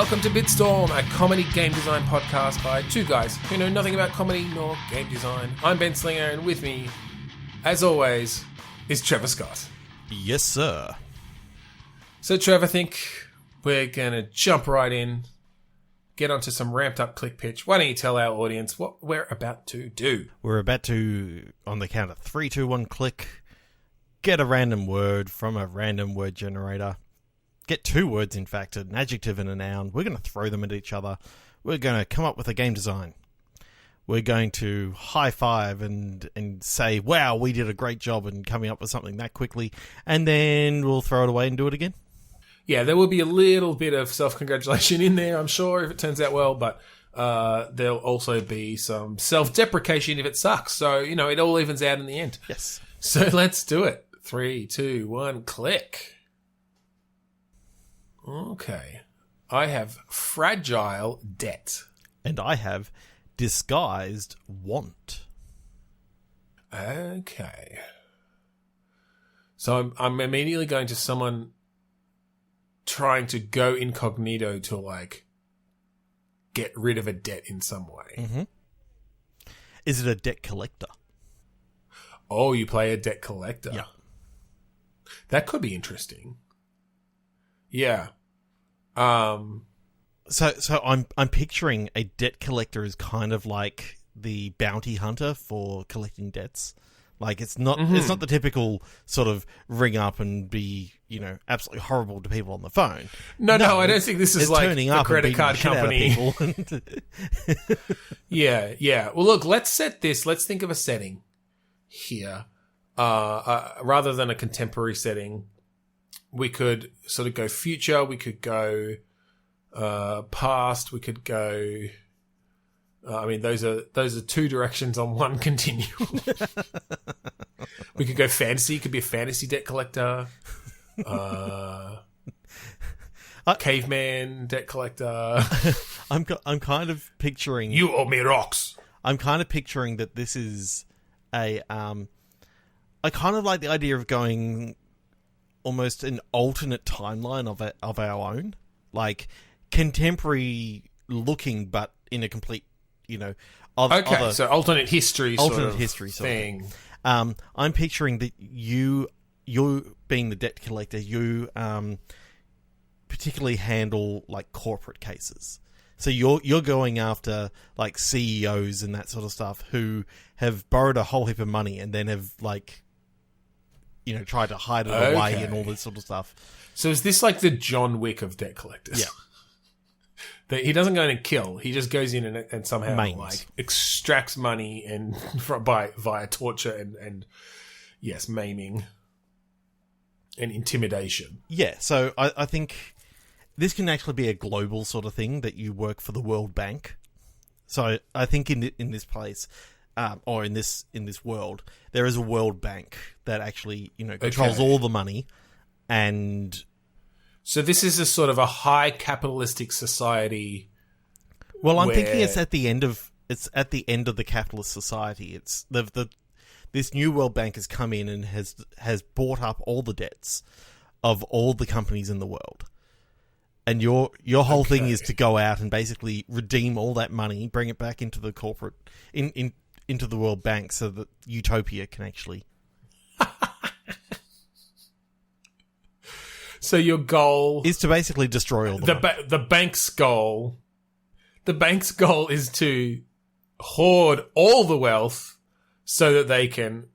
Welcome to Bitstorm, a comedy game design podcast by two guys who know nothing about comedy nor game design. I'm Ben Slinger, and with me, as always, is Trevor Scott. Yes, sir. So, Trevor, I think we're going to jump right in, get onto some ramped up click pitch. Why don't you tell our audience what we're about to do? We're about to, on the count of 3, 2, 1, click, get a random word from a random word generator. Get 2 words, in fact, an adjective and a noun. We're going to throw them at each other. We're going to come up with a game design. We're going to high five and say, wow, we did a great job in coming up with something that quickly. And then we'll throw it away and do it again. Yeah, there will be a little bit of self-congratulation in there, I'm sure, if it turns out well. But there'll also be some self-deprecation if it sucks. So, you know, it all evens out in the end. Yes. So let's do it. 3, 2, 1, click. Okay. I have fragile debt. And I have disguised want. Okay. So I'm immediately going to someone trying to go incognito to, like, get rid of a debt in some way. Mm-hmm. Is it a debt collector? Oh, you play a debt collector. Yeah. That could be interesting. Yeah. So I'm picturing a debt collector as kind of like the bounty hunter for collecting debts. Like it's not the typical sort of ring up and be, you know, absolutely horrible to people on the phone. No, I don't think this is like turning the up credit card company. Yeah. Well, look, let's think of a setting here. Rather than a contemporary setting, we could sort of go future, we could go past, we could go... I mean, those are 2 directions on one continuum. We could go fantasy, could be a fantasy debt collector. Caveman debt collector. I'm kind of picturing... You owe me rocks! I'm kind of picturing that this is a... I kind of like the idea of going... almost an alternate timeline of our own, like contemporary looking, but in a complete, you know, so alternate history, sort of thing. I'm picturing that you being the debt collector, you particularly handle like corporate cases. So you're going after like CEOs and that sort of stuff who have borrowed a whole heap of money and then have like, you know, tried to hide it away and all this sort of stuff. So is this like the John Wick of debt collectors? Yeah. That he doesn't go in and kill. He just goes in and somehow like extracts money and via torture and yes, maiming and intimidation. Yeah. So I think this can actually be a global sort of thing that you work for the World Bank. So I think in this place. Or in this world, there is a World Bank that actually, you know, controls all the money, and so this is a sort of a high capitalistic society. Well, I'm thinking it's at the end of the capitalist society. It's this new World Bank has come in and has bought up all the debts of all the companies in the world, and your whole thing is to go out and basically redeem all that money, bring it back into the corporate into the World Bank so that Utopia can actually... So your goal... is to basically destroy all the money. The bank's goal... The bank's goal is to hoard all the wealth so that they can...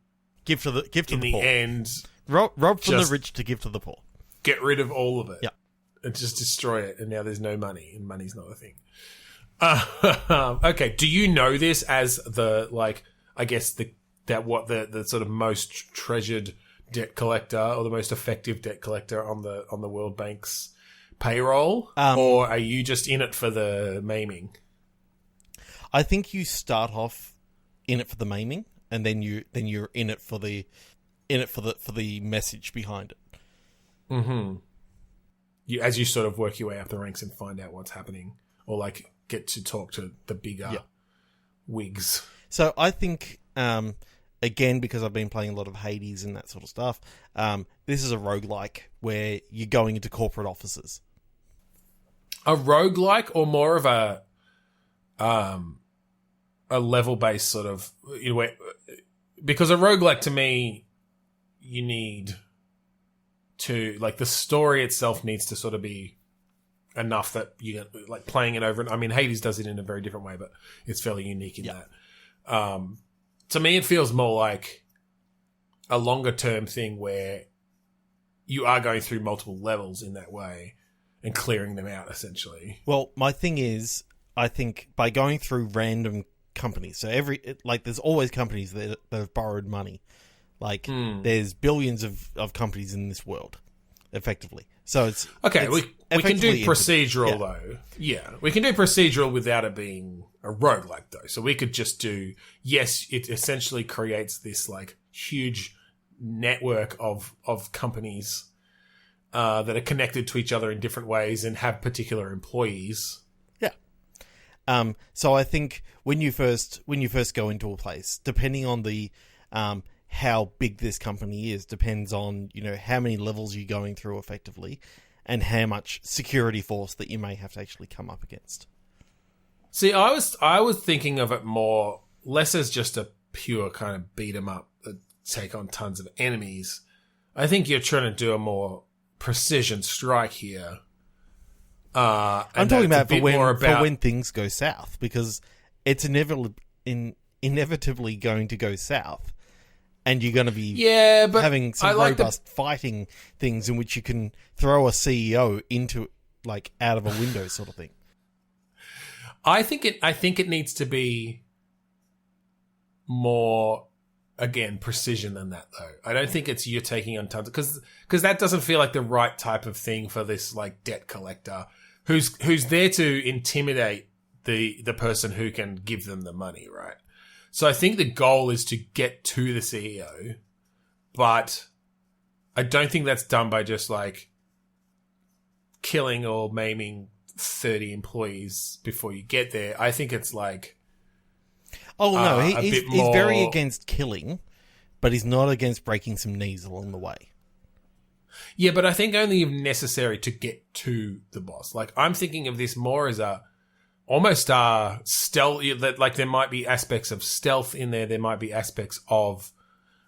Give to the poor. End... Rob from the rich to give to the poor. Get rid of all of it. Yeah. And just destroy it, and now there's no money, and money's not a thing. Okay, do you know this as the, like, I guess the sort of most treasured debt collector or the most effective debt collector on the World Bank's payroll? Or are you just in it for the maiming? I think you start off in it for the maiming, and then you're in it for the message behind it. Mm-hmm. As you sort of work your way up the ranks and find out what's happening, or like get to talk to the bigger wigs. So I think, again, because I've been playing a lot of Hades and that sort of stuff, this is a roguelike where you're going into corporate offices. a roguelike or more of a level-based sort of, you know, because a roguelike to me, you need to, like, the story itself needs to sort of be enough that you like playing it over. I mean, Hades does it in a very different way, but it's fairly unique in that. To me, it feels more like a longer term thing where you are going through multiple levels in that way and clearing them out, essentially. Well, my thing is, I think by going through random companies, so there's always companies that have borrowed money. Like, there's billions of companies in this world, effectively. So it's... Okay, we can do procedural, though. Yeah, we can do procedural without it being a roguelike, though. So we could just do... Yes, it essentially creates this, like, huge network of companies that are connected to each other in different ways and have particular employees. Yeah. So I think when you first go into a place, depending on the... how big this company is depends on, you know, how many levels you're going through effectively and how much security force that you may have to actually come up against. See, I was thinking of it more less as just a pure kind of beat 'em up that take on tons of enemies. I think you're trying to do a more precision strike here. I'm talking about for when things go south, because it's inevitably going to go south. And you're going to be having some robust fighting things in which you can throw a CEO into, like, out of a window sort of thing. I think it needs to be more, again, precision than that, though. I don't think it's you're taking on tons, because that doesn't feel like the right type of thing for this, like, debt collector who's there to intimidate the person who can give them the money, right? So I think the goal is to get to the CEO, but I don't think that's done by just, like, killing or maiming 30 employees before you get there. I think it's like... Oh, no, he's very against killing, but he's not against breaking some knees along the way. Yeah, but I think only if necessary to get to the boss. Like, I'm thinking of this more as almost stealth, that, like, there might be aspects of stealth in there. There might be aspects of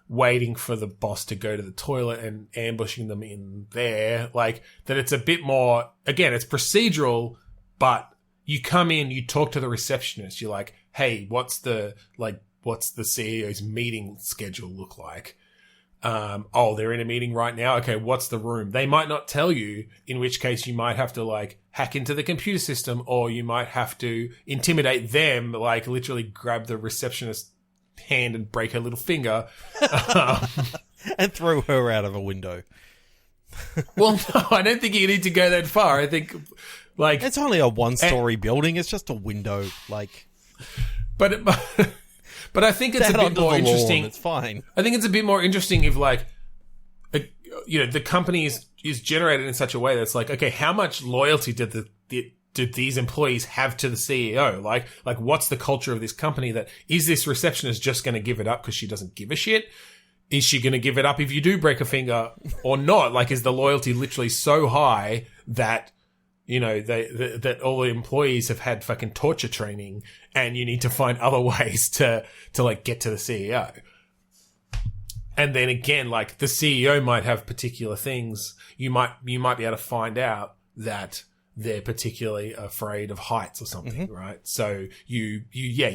waiting for the boss to go to the toilet and ambushing them in there. Like, that it's a bit more, again, it's procedural, but you come in, you talk to the receptionist. You're like, hey, what's the CEO's meeting schedule look like? They're in a meeting right now. Okay, what's the room? They might not tell you, in which case you might have to, like, hack into the computer system, or you might have to intimidate them, like, literally grab the receptionist's hand and break her little finger. And throw her out of a window. Well, no, I don't think you need to go that far. I think, like... It's only a one-story building. It's just a window, like... But I think it's a bit more interesting. It's fine. I think it's a bit more interesting if, like, the company is generated in such a way that's like, okay, how much loyalty did these employees have to the CEO? Like what's the culture of this company? That is this receptionist just going to give it up because she doesn't give a shit? Is she going to give it up if you do break a finger or not? Like, is the loyalty literally so high that, you know, that all the employees have had fucking torture training and you need to find other ways to like get to the CEO? And then again, like, the CEO might have particular things. You might be able to find out that they're particularly afraid of heights or something, right? So you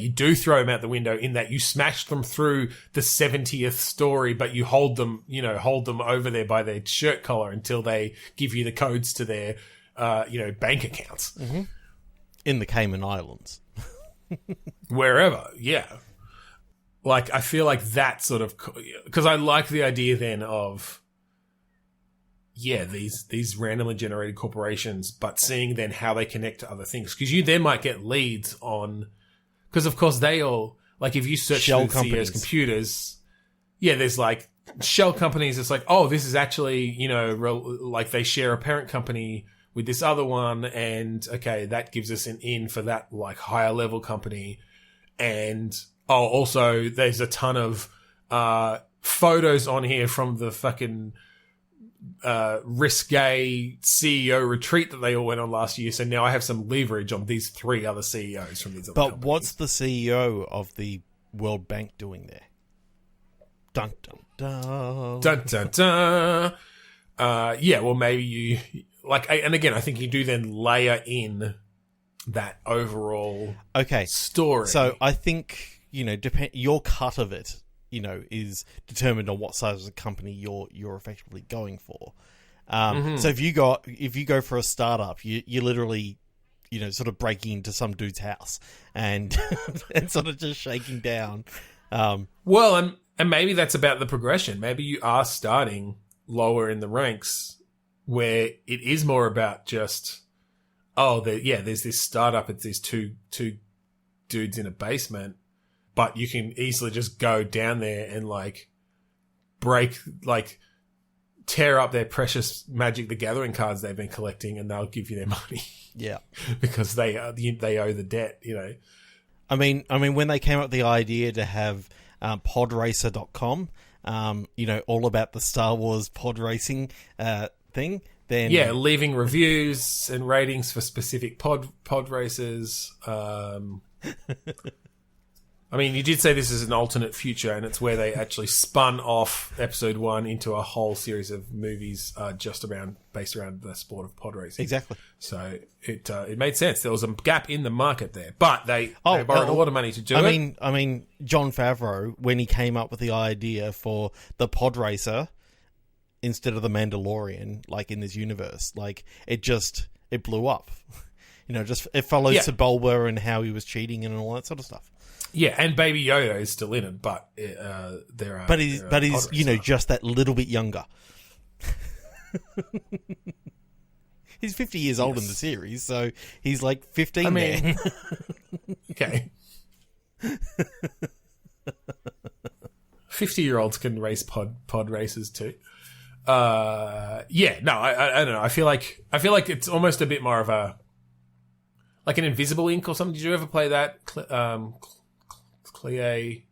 do throw them out the window in that you smash them through the 70th story, but you hold them over there by their shirt collar until they give you the codes to their bank accounts. In the Cayman Islands. Wherever, yeah. Like, I feel like that sort of... Because I like the idea then of, these randomly generated corporations, but seeing then how they connect to other things. Because you then might get leads on... Because, of course, they all... Like, if you search through the CEO's computers... Yeah, there's, like, shell companies. It's like, oh, this is actually, like, they share a parent company with this other one, and okay, that gives us an in for that, like, higher level company. And also there's a ton of photos on here from the fucking risque CEO retreat that they all went on last year. So now I have some leverage on these 3 other CEOs from these other companies. But what's the CEO of the World Bank doing there? Dun, dun, dun. Dun, dun, dun. Yeah, well, maybe you... and again, I think you do then layer in that overall story. So I think, your cut of it, is determined on what size of the company you're effectively going for. So if you go for a startup, you're literally, sort of breaking into some dude's house and and sort of just shaking down. Well, and maybe that's about the progression. Maybe you are starting lower in the ranks where it is more about just, there's this startup. It's these two dudes in a basement, but you can easily just go down there and tear up their precious Magic the Gathering cards they've been collecting, and they'll give you their money. Yeah, because they owe the debt. I mean, when they came up with the idea to have podracer.com, all about the Star Wars pod racing thing, then leaving reviews and ratings for specific pod races. I mean, you did say this is an alternate future, and it's where they actually spun off Episode 1 into a whole series of movies based around the sport of pod racing. Exactly. So it made sense. There was a gap in the market there, but they borrowed a lot of money to do it. I mean, Jon Favreau, when he came up with the idea for the pod racer instead of the Mandalorian, in this universe, it blew up. It follows Sebulba and how he was cheating and all that sort of stuff. Yeah, and Baby Yoda is still in it, but there are. But he's just that little bit younger. He's 50 years old in the series, so he's 15 there. Okay. 50-year-olds can race pod races too. I don't know. I feel like it's almost a bit more of a an Invisible Ink or something. Did you ever play that? Clea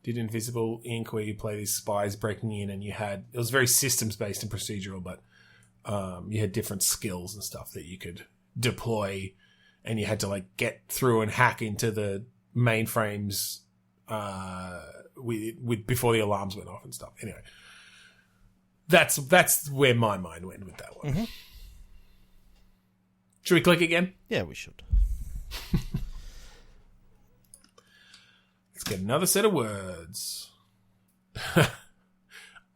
did Invisible Ink, where you play these spies breaking in, and it was very systems based and procedural, but you had different skills and stuff that you could deploy, and you had to get through and hack into the mainframes with before the alarms went off and stuff. Anyway, that's where my mind went with that one. Mm-hmm. Should we click again? Yeah, we should. Let's get another set of words.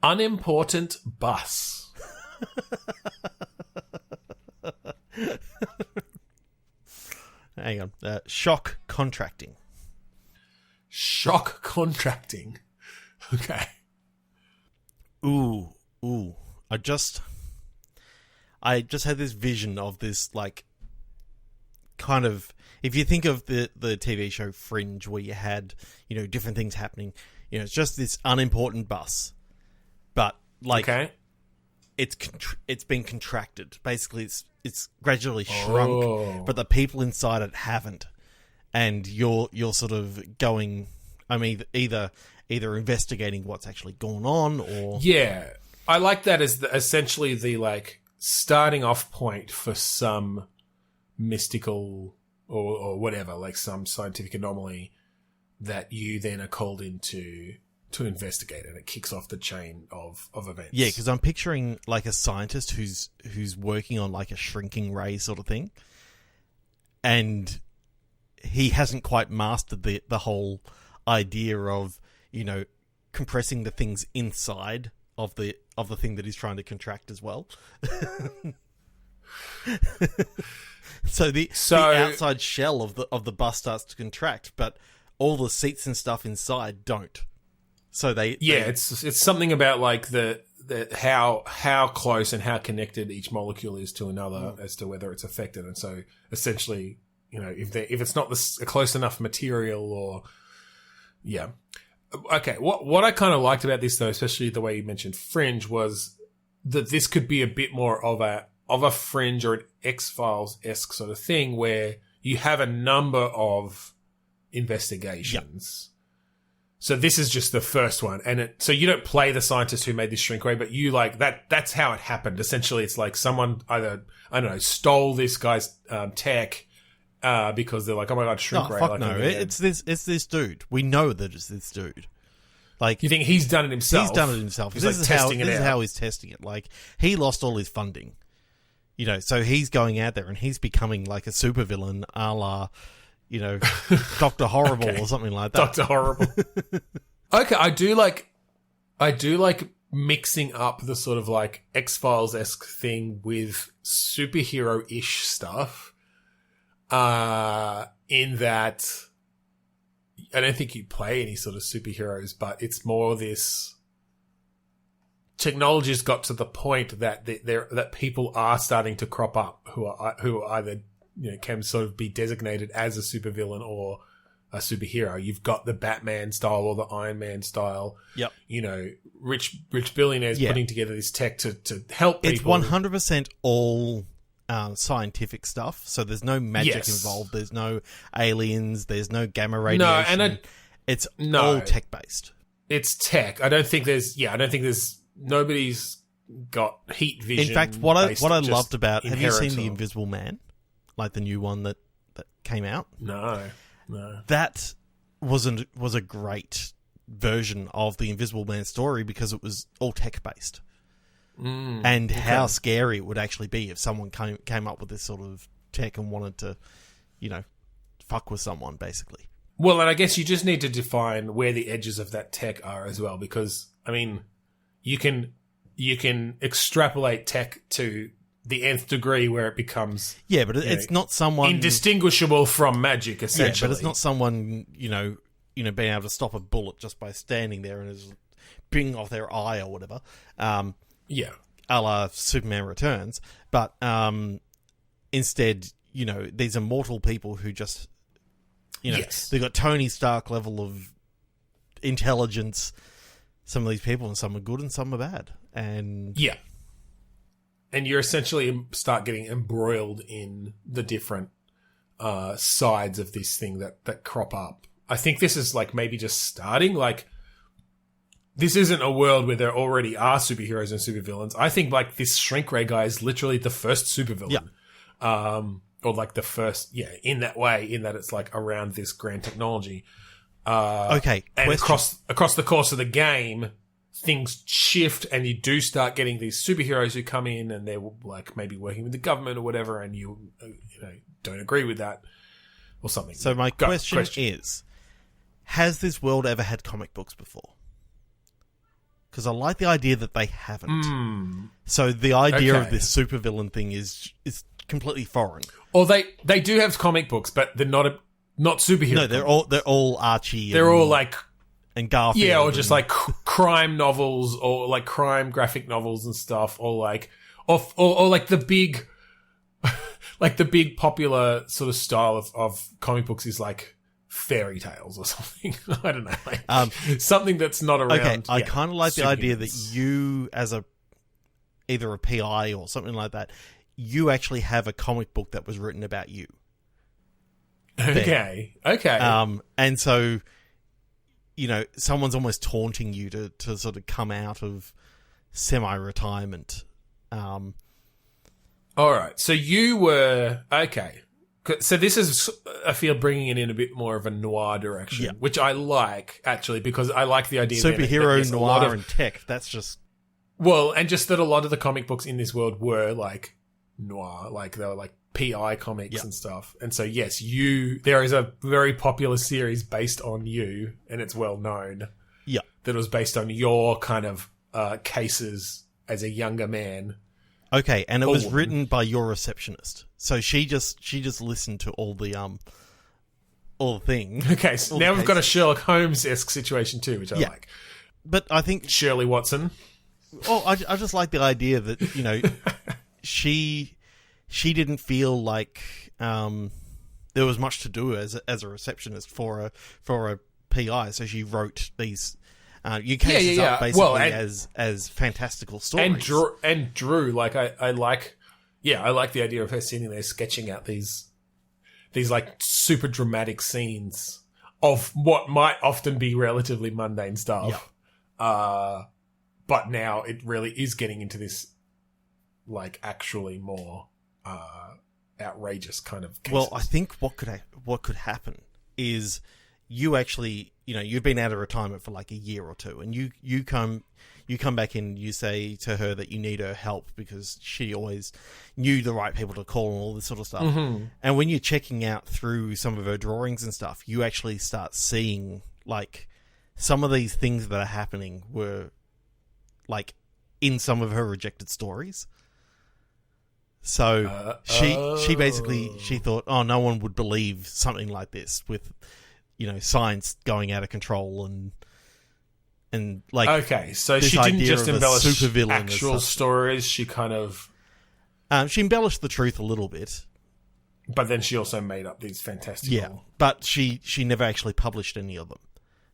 Unimportant bus. Hang on. Shock contracting. Shock contracting. Okay. Ooh. I just had this vision of this, kind of, if you think of the TV show Fringe, where you had, different things happening, it's just this unimportant bus, but it's been contracted. Basically, it's gradually shrunk, but the people inside it haven't, and you're sort of going. I mean, either investigating what's actually going on, or I like that as essentially the starting off point for some mystical or whatever, some scientific anomaly that you then are called in to investigate, and it kicks off the chain of events. Yeah, because I'm picturing a scientist who's working on a shrinking ray sort of thing, and he hasn't quite mastered the whole idea of compressing the things inside of the thing that he's trying to contract as well. So the outside shell of the bus starts to contract, but all the seats and stuff inside don't. So it's something about the how close and how connected each molecule is to another as to whether it's affected. And so essentially, if it's not a close enough material, or okay. What I kind of liked about this, though, especially the way you mentioned Fringe, was that this could be a bit more of a Fringe or an X-Files-esque sort of thing, where you have a number of investigations So this is just the first one, and so you don't play the scientist who made this shrink ray, but you like that. That's how it happened. Essentially, it's like someone either, I don't know, stole this guy's tech because they're like, oh my god, shrink ray. Fuck like, no, it's this dude. We know that it's this dude. Like, you think he's done it himself? He's done it himself. He's this is how he's testing it. Like, he lost all his funding, so he's going out there and he's becoming like a supervillain, a la, Dr. Horrible or something like that. Dr. Horrible. Okay, I do like mixing up the sort of like X-Files-esque thing with superhero-ish stuff. In that I don't think you play any sort of superheroes, but it's more this technology's got to the point that that people are starting to crop up who are either can sort of be designated as a supervillain or a superhero. You've got the Batman style or the Iron Man style. Yep. Rich billionaires putting together this tech to help people. It's 100% all scientific stuff. So there's no magic involved. There's no aliens. There's no gamma radiation. No, and it's all tech based. It's tech. I don't think there's nobody's got heat vision. In fact, what I loved about, have you seen The Invisible Man? Like the new one that came out? No. That was a great version of the Invisible Man story because it was all tech based. And how scary it would actually be if someone came up with this sort of tech and wanted to, fuck with someone, basically. Well, and I guess you just need to define where the edges of that tech are as well, because I mean, you can extrapolate tech to the nth degree where it becomes but it's not someone indistinguishable from magic, essentially. But it's not someone being able to stop a bullet just by standing there and just ping off their eye or whatever. A la Superman Returns, but instead, these are mortal people who just they've got Tony Stark level of intelligence. Some of these people, and some are good and some are bad, and you're essentially start getting embroiled in the different sides of this thing that crop up. I think this is like maybe just starting. Like, this isn't a world where there already are superheroes and supervillains. I think like this shrink ray guy is literally the first supervillain, or like the first, in that way, in that it's like around this grand technology. And across the course of the game, things shift, and you do start getting these superheroes who come in, and they're like maybe working with the government or whatever, and you don't agree with that or something. So my question is, has this world ever had comic books before? Because I like the idea that they haven't. So the idea of this supervillain thing is completely foreign. Or they do have comic books, but they're not superhero. No, they're all Archie. They're all like and Garfield, or just like crime novels, or like crime graphic novels and stuff, or like the big, like the big popular sort of style of comic books is like fairy tales or something. I don't know, like something that's not around. Okay, I kind of like the idea that you, as either a PI or something like that, you actually have a comic book that was written about you. Okay. And so, someone's almost taunting you to sort of come out of semi-retirement. All right. So you were... Okay. So this is, I feel, bringing it in a bit more of a noir direction, which I like, actually, because I like the idea superhero, noir, and tech. That's just... Well, and just that a lot of the comic books in this world were, like, noir. Like, they were, like, PI comics and stuff. And so, yes, there is a very popular series based on you, and it's well known. Yeah. That it was based on your kind of cases as a younger man. Okay, and it was written by your receptionist. So she just listened to all the things. Okay, so now we've got a Sherlock Holmes-esque situation too, which I like. But I think Shirley Watson. Well, I just like the idea that, she didn't feel like there was much to do as a receptionist for a PI, so she wrote these cases up basically as fantastical stories. And Drew, like I like the idea of her sitting there sketching out these like super dramatic scenes. of what might often be relatively mundane stuff. But now it really is getting into this, like, actually more outrageous kind of cases. Well, I think what could happen is you actually, you've been out of retirement for like a year or two, and you come back in, you say to her that you need her help because she always knew the right people to call and all this sort of stuff. Mm-hmm. And when you're checking out through some of her drawings and stuff, you actually start seeing, like, some of these things that are happening were, like, in some of her rejected stories. So she basically thought, oh, no one would believe something like this with, science going out of control and like. Okay, so she didn't just embellish actual stories. She kind of she embellished the truth a little bit, but then she also made up these fantastical. Yeah, but she never actually published any of them.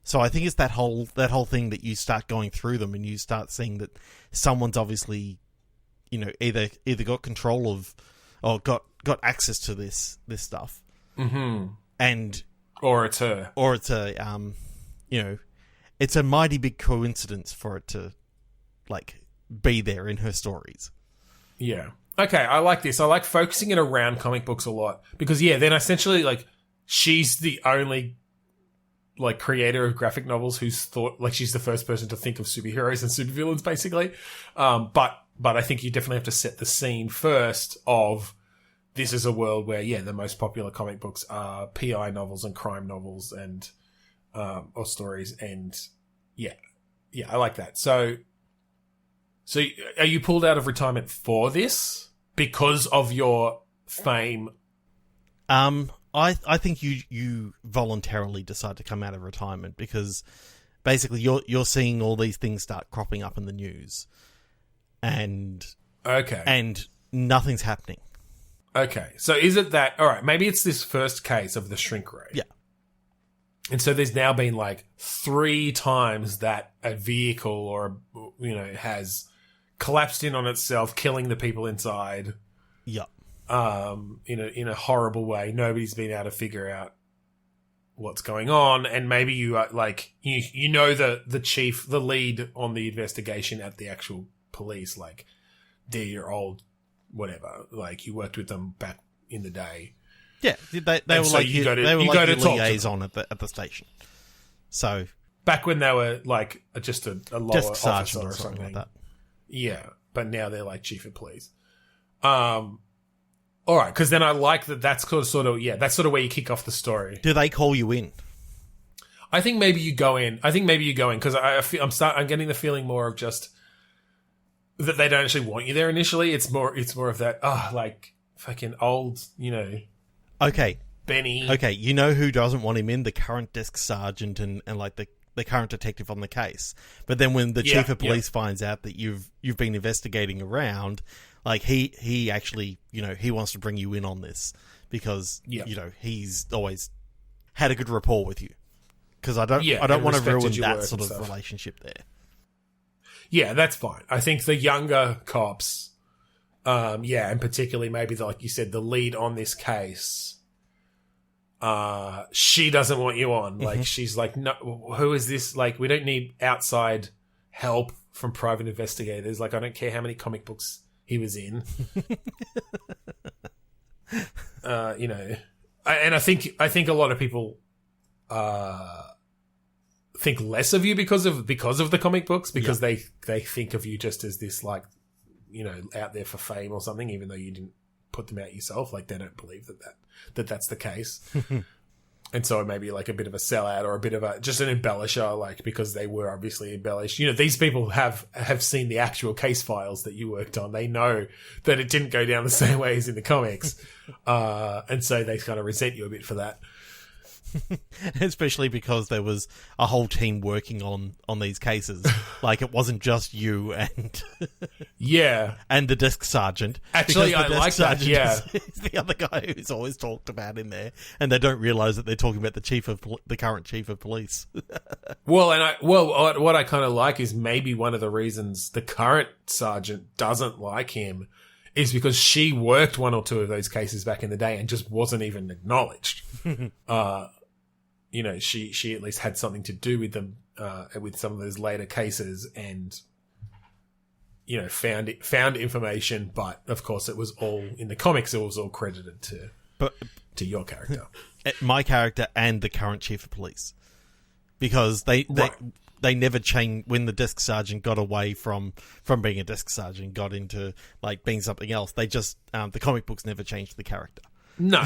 So I think it's that whole thing that you start going through them and you start seeing that someone's obviously, either got control of or got access to this stuff, mm-hmm. and or it's her, or it's it's a mighty big coincidence for it to, like, be there in her stories. Yeah. Okay, I like this. I like focusing it around comic books a lot because then essentially, like, she's the only, like, creator of graphic novels who's thought, like, she's the first person to think of superheroes and supervillains, basically. But I think you definitely have to set the scene first of this is a world where, the most popular comic books are PI novels and crime novels and or stories, and I like that. So are you pulled out of retirement for this because of your fame? I think you voluntarily decide to come out of retirement because basically you're seeing all these things start cropping up in the news, and nothing's happening. Okay, so is it that, all right, maybe it's this first case of the shrink ray. Yeah. And so there's now been, like, 3 times that a vehicle or, has collapsed in on itself, killing the people inside. Yeah. In a horrible way. Nobody's been able to figure out what's going on. And maybe you are, like, the chief, the lead on the investigation at the actual police, like, they're your old whatever, like, you worked with them back in the day. Yeah, they were so like you go to liaison at the station. So back when they were, like, just a lower desk officer sergeant or something like that. Yeah, but now they're, like, chief of police. All right, because then I like that. That's sort of that's sort of where you kick off the story. Do they call you in? I think maybe you go in. Because I'm getting the feeling more of just that they don't actually want you there initially. It's more of that, like, fucking old, Okay. Benny. Okay, you know who doesn't want him in? The current desk sergeant and like the current detective on the case. But then when the chief of police finds out that you've been investigating around, like, he actually, he wants to bring you in on this because he's always had a good rapport with you. Because I don't want to ruin that sort of relationship there. Yeah, that's fine. I think the younger cops, and particularly maybe, like you said, the lead on this case, she doesn't want you on. Like, she's like, no, who is this? Like, we don't need outside help from private investigators. Like, I don't care how many comic books he was in. And I think a lot of people think less of you because of the comic books, because they think of you just as this, like, out there for fame or something, even though you didn't put them out yourself. Like, they don't believe that's the case. And so it may be like a bit of a sellout or a bit of just an embellisher, like, because they were obviously embellished. These people have seen the actual case files that you worked on. They know that it didn't go down the same way as in the comics. And so they kind of resent you a bit for that. Especially because there was a whole team working on these cases. Like, it wasn't just you and and the desk sergeant. Actually, I like that. Yeah, is the other guy who's always talked about in there, and they don't realize that they're talking about the current chief of police. Well, what I kind of like is maybe one of the reasons the current sergeant doesn't like him is because she worked 1 or 2 of those cases back in the day and just wasn't even acknowledged. you know, she at least had something to do with them, with some of those later cases, and, you know, found information. But of course, it was all in the comics. It was all credited to your character, my character, and the current chief of police, because they never changed when the desk sergeant got away from being a desk sergeant, got into like being something else. They just the comic books never changed the character. No.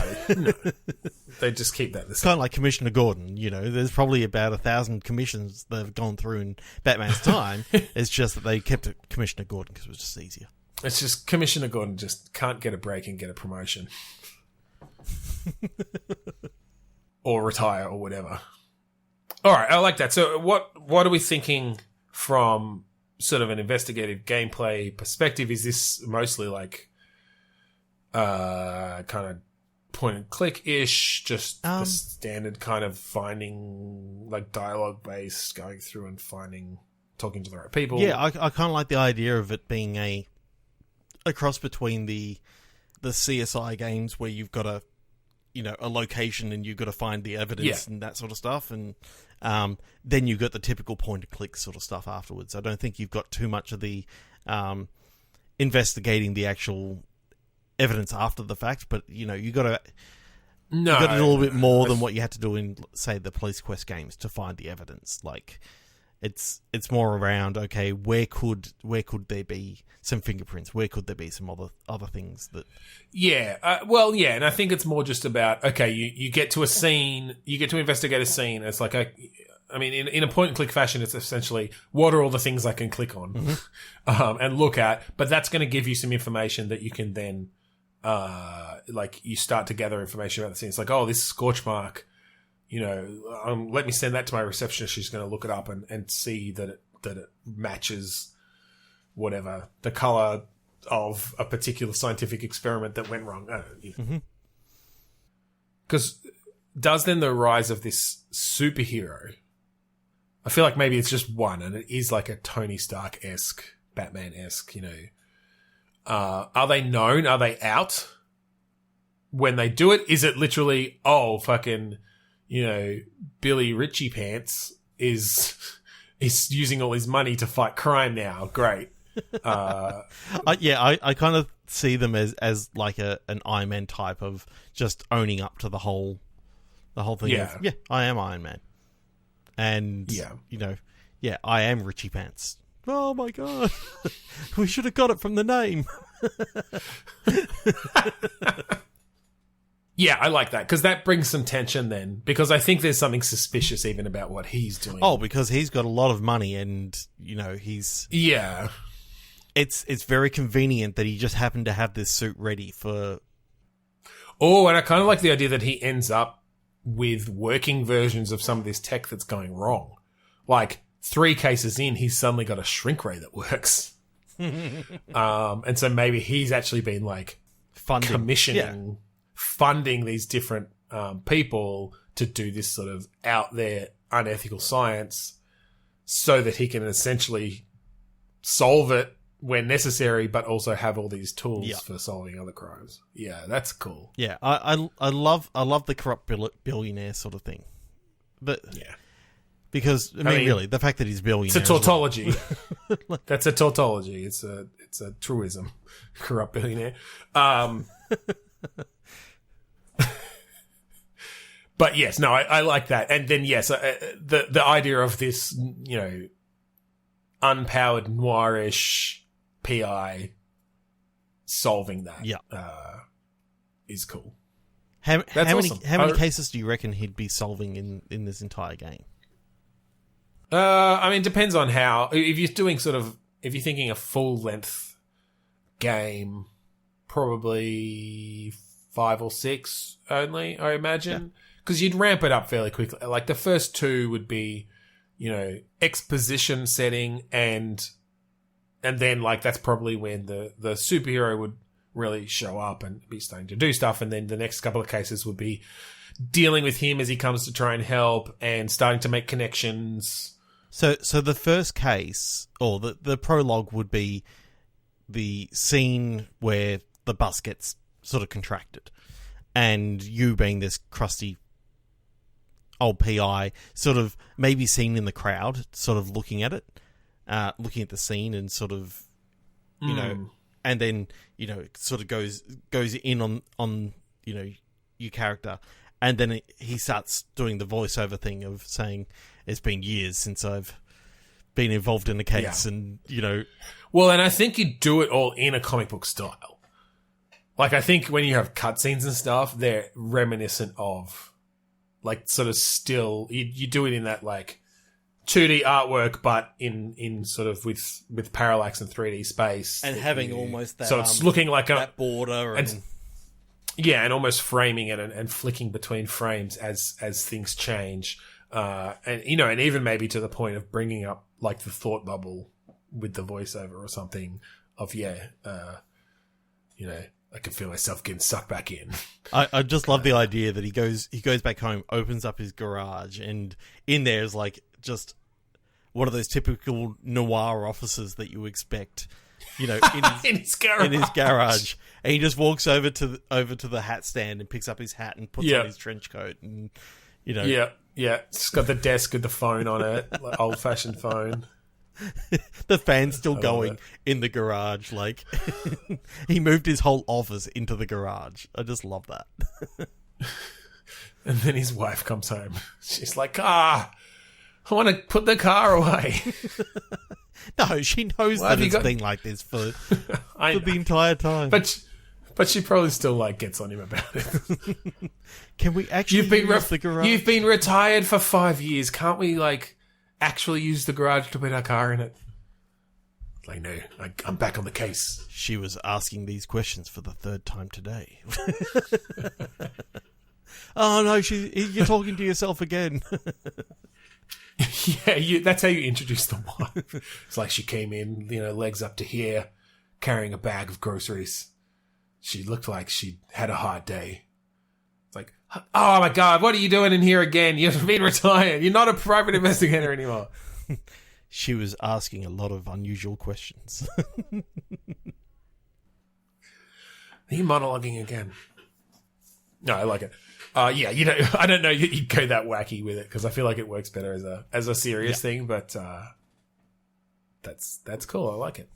They just keep that the same. Kind of like Commissioner Gordon, you know. There's probably about 1,000 commissions that have gone through in Batman's time. It's just that they kept it Commissioner Gordon because it was just easier. It's just Commissioner Gordon just can't get a break and get a promotion. Or retire or whatever. All right, I like that. So what are we thinking from sort of an investigative gameplay perspective? Is this mostly like kind of point and click ish, just the standard kind of finding, like dialogue based, going through and talking to the right people? Yeah, I kind of like the idea of it being a cross between the CSI games where you've got a location and you've got to find the evidence and that sort of stuff, and then you've got the typical point and click sort of stuff afterwards. I don't think you've got too much of the investigating the actual evidence after the fact, but you know, you got to do a little bit more than what you had to do in, say, the Police Quest games to find the evidence. Like it's more around, okay, where could there be some fingerprints? Where could there be some other things that? Yeah, and I think it's more just about, okay, you get to a scene, you get to investigate a scene. It's like I mean, in a point and click fashion, it's essentially what are all the things I can click on and look at, but that's going to give you some information that you can then. Like you start to gather information about the scene. It's like, oh, this scorch mark, you know, let me send that to my receptionist. She's going to look it up and see that it matches whatever the color of a particular scientific experiment that went wrong. Because does then the rise of this superhero, I feel like maybe it's just one, and it is like a Tony Stark-esque, Batman-esque, you know. Are they known? Are they out when they do it? Is it literally, oh, fucking, you know, Billy Ritchie Pants is using all his money to fight crime now? Great. I kind of see them as like an Iron Man type of just owning up to the whole thing. Yeah. Of, I am Iron Man. And, you know, I am Richie Pants. Oh my god. We should have got it from the name. Yeah, I like that, because that brings some tension then, because I think there's something suspicious even about what he's doing. Oh, because he's got a lot of money and, you know, he's... Yeah. It's very convenient that he just happened to have this suit ready for... Oh, and I kind of like the idea that he ends up with working versions of some of this tech that's going wrong. Like... 3 cases in, he's suddenly got a shrink ray that works. And so maybe he's actually been like commissioning, funding these different people to do this sort of out there unethical science so that he can essentially solve it when necessary, but also have all these tools for solving other crimes. Yeah, that's cool. Yeah, I love the corrupt billionaire sort of thing. But yeah. Because I mean, really, the fact that he's billionaire, it's a tautology. That's a tautology. It's a truism. Corrupt billionaire. But yes, no, I like that. And then yes, the idea of this, you know, unpowered noirish PI solving that, is cool. How many cases do you reckon he'd be solving in this entire game? I mean, depends on how. If you're thinking a full length game, probably 5 or 6 only, I imagine. Because you'd ramp it up fairly quickly. Like the first 2 would be, you know, exposition setting, and then like that's probably when the superhero would really show up and be starting to do stuff, and then the next couple of cases would be dealing with him as he comes to try and help and starting to make connections. So the first case, or the prologue, would be the scene where the bus gets sort of contracted, and you being this crusty old PI, sort of maybe seen in the crowd, sort of looking at it, looking at the scene, and sort of, you know, and then, you know, sort of goes in on you know, your character, and then he starts doing the voiceover thing of saying, "It's been years since I've been involved in the case," and, you know. Well, and I think you do it all in a comic book style. Like, I think when you have cutscenes and stuff, they're reminiscent of, like, sort of still, you do it in that, like, 2D artwork, but in sort of with parallax and 3D space. And having almost that, so it's looking like that border and yeah, and almost framing it and flicking between frames as things change. And, you know, and even maybe to the point of bringing up, like, the thought bubble with the voiceover or something of, you know, I can feel myself getting sucked back in. I just love the idea that he goes back home, opens up his garage, and in there is, like, just one of those typical noir offices that you expect, you know, in his garage. And he just walks over to the hat stand and picks up his hat and puts on his trench coat, and, you know. Yeah. It's got the desk with the phone on it, like old fashioned phone. The fan's still going in the garage. Like, he moved his whole office into the garage. I just love that. And then his wife comes home. She's like, I want to put the car away. No, she knows that it's been like this for the entire time. But she probably still, like, gets on him about it. Can we actually use the garage? You've been retired for 5 years. Can't we, like, actually use the garage to put our car in it? Like, no, I'm back on the case. She was asking these questions for the third time today. Oh, no, you're talking to yourself again. Yeah, that's how you introduce the wife. It's like she came in, you know, legs up to here, carrying a bag of groceries. She looked like she'd had a hard day. It's like, oh my God, what are you doing in here again? You've been retired. You're not a private investigator anymore. She was asking a lot of unusual questions. Are you monologuing again? No, I like it. Yeah, you know, I don't know you'd go that wacky with it, because I feel like it works better as a serious thing, but that's cool. I like it.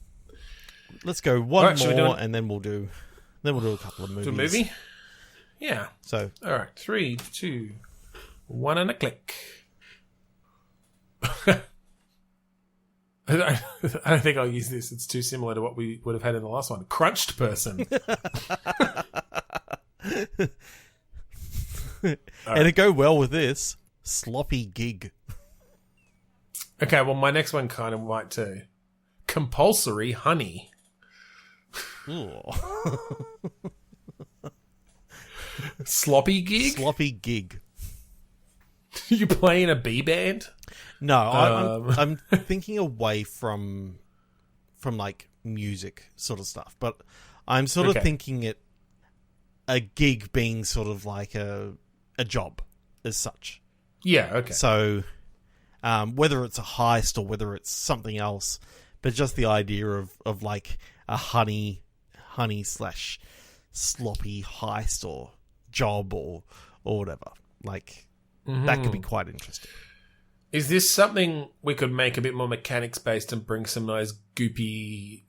Let's go one more, and then we'll do a couple of movies. Do a movie? Yeah. So, all right, 3, 2, 1, and a click. I don't think I'll use this. It's too similar to what we would have had in the last one. Crunched person. And to go well with this, sloppy gig. Okay, well, my next one kind of might too. Compulsory honey. Sloppy gig? Sloppy gig. You playing a B band? No, I'm thinking away from like music sort of stuff, but I'm sort of thinking a gig being sort of like a job as such. Yeah, okay. So whether it's a heist or whether it's something else, but just the idea of like a honey slash sloppy heist or job or whatever. Like, that could be quite interesting. Is this something we could make a bit more mechanics based and bring some nice goopy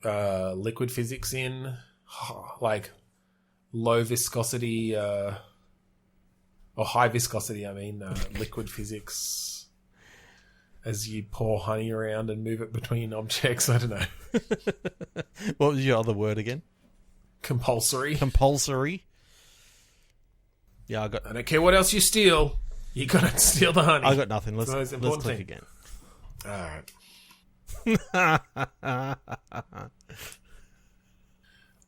liquid physics in? Like low viscosity or high viscosity, I mean, liquid physics as you pour honey around and move it between objects. I don't know. What was your other word again? Compulsory. Yeah, I don't care what else you steal. You gotta steal the honey. I got nothing. Let's click again. All right.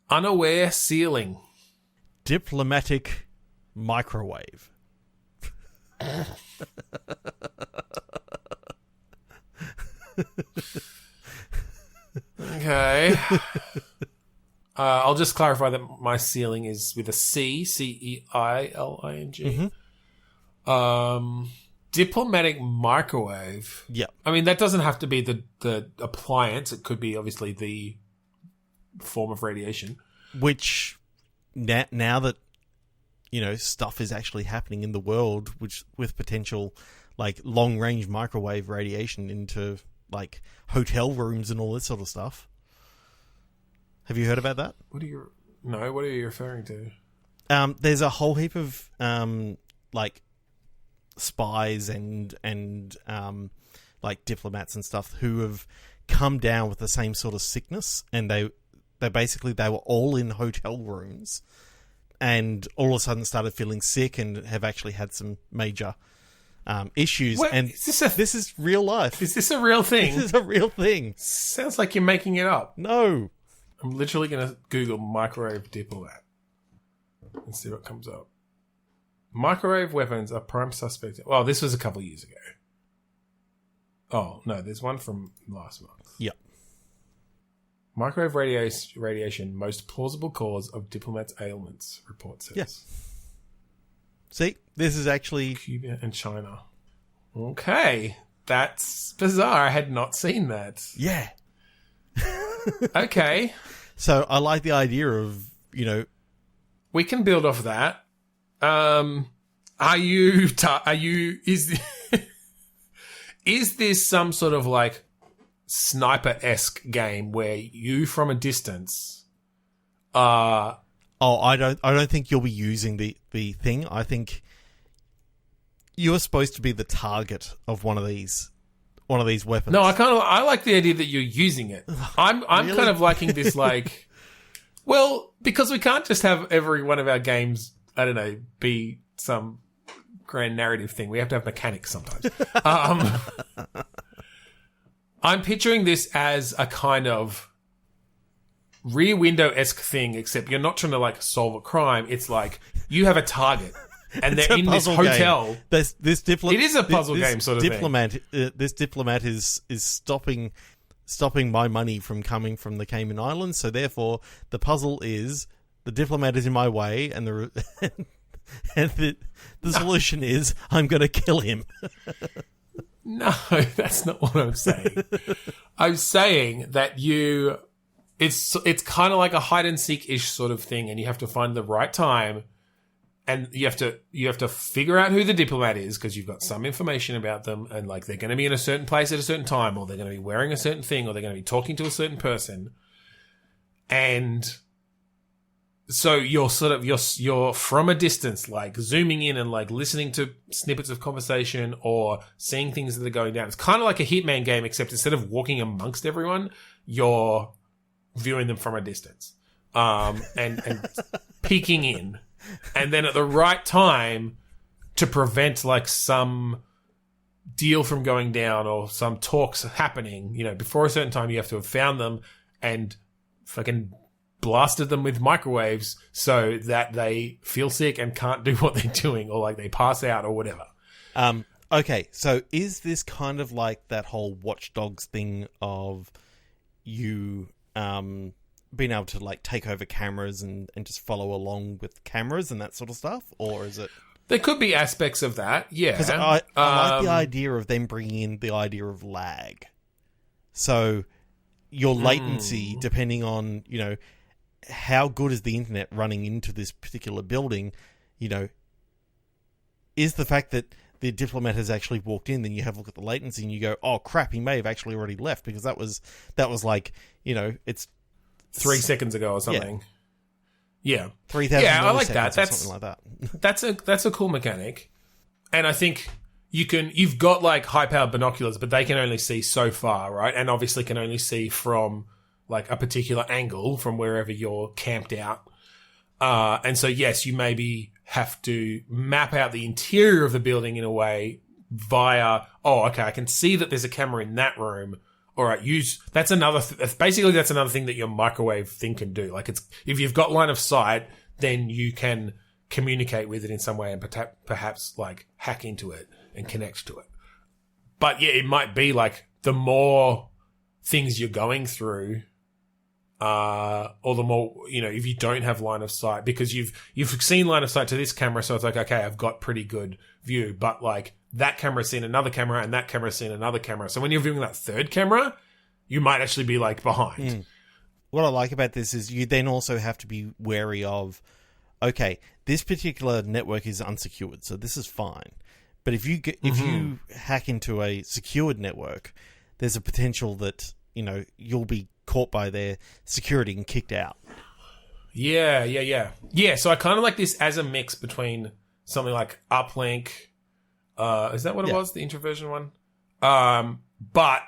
Unaware ceiling. Diplomatic microwave. Okay. I'll just clarify that my ceiling is with a C, CEILING. Mm-hmm. Diplomatic microwave. Yeah. I mean, that doesn't have to be the appliance. It could be obviously the form of radiation. Which, now that stuff is actually happening in the world, which with potential like long range microwave radiation into like hotel rooms and all this sort of stuff. Have you heard about that? What are you referring to? There's a whole heap of like spies and like diplomats and stuff who have come down with the same sort of sickness, and they were all in hotel rooms, and all of a sudden started feeling sick and have actually had some major issues. What? And this is real life. Is this a real thing? This is a real thing. Sounds like you're making it up. No. I'm literally going to Google microwave diplomat and see what comes up. Microwave weapons are prime suspect. Well, this was a couple of years ago. Oh, no, there's one from last month. Yep. Microwave radiation, most plausible cause of diplomats' ailments, report says. Yeah. See, this is actually... Cuba and China. Okay. That's bizarre. I had not seen that. Yeah. Okay. So I like the idea of, we can build off that. Is this some sort of like sniper-esque game where you from a distance are... I don't think you'll be using the thing. I think you're supposed to be the target of one of these weapons. No, I like the idea that you're using it. I'm Really? kind of liking this like, well, because we can't just have every one of our games, I don't know, be some grand narrative thing. We have to have mechanics sometimes. I'm picturing this as a kind of Rear Window-esque thing, except you're not trying to like solve a crime. It's like you have a target. And they're in this hotel. It is a puzzle game sort of thing. This diplomat is stopping my money from coming from the Cayman Islands. So therefore, the puzzle is the diplomat is in my way, and the solution is I'm going to kill him. No, that's not what I'm saying. I'm saying that it's kind of like a hide and seek ish sort of thing, and you have to find the right time. And you have to figure out who the diplomat is because you've got some information about them, and like they're going to be in a certain place at a certain time, or they're going to be wearing a certain thing, or they're going to be talking to a certain person. And so you're from a distance, like zooming in and like listening to snippets of conversation or seeing things that are going down. It's kind of like a Hitman game, except instead of walking amongst everyone, you're viewing them from a distance, and peeking in. And then at the right time, to prevent like some deal from going down or some talks happening, before a certain time, you have to have found them and fucking blasted them with microwaves so that they feel sick and can't do what they're doing, or like they pass out or whatever. Okay, so is this kind of like that whole Watch Dogs thing of you being able to like take over cameras and just follow along with cameras and that sort of stuff, or is it? There could be aspects of that, yeah. Because I like the idea of them bringing in the idea of lag. So your latency, depending on how good is the internet running into this particular building, is the fact that the diplomat has actually walked in, then you have a look at the latency and you go, oh crap, he may have actually already left, because that was like it's 3 seconds ago or something. Yeah. 3,000 I like that. That's something like that. That's a cool mechanic. And I think you've got like high powered binoculars, but they can only see so far, right? And obviously can only see from like a particular angle from wherever you're camped out. And so yes, you maybe have to map out the interior of the building in a way via, I can see that there's a camera in that room. All right, that's another thing that your microwave thing can do. Like if you've got line of sight, then you can communicate with it in some way and perhaps like hack into it and connect to it. But yeah, it might be like the more things you're going through, or the more, if you don't have line of sight, because you've seen line of sight to this camera, so it's like, okay, I've got pretty good view, but like that camera's seen another camera and that camera's seen another camera. So when you're viewing that third camera, you might actually be like behind. What I like about this is you then also have to be wary of, okay, this particular network is unsecured, so this is fine. But if you hack into a secured network, there's a potential that, you'll be caught by their security and kicked out. Yeah. Yeah, so I kind of like this as a mix between something like Uplink. Is that what it was? The introversion one? But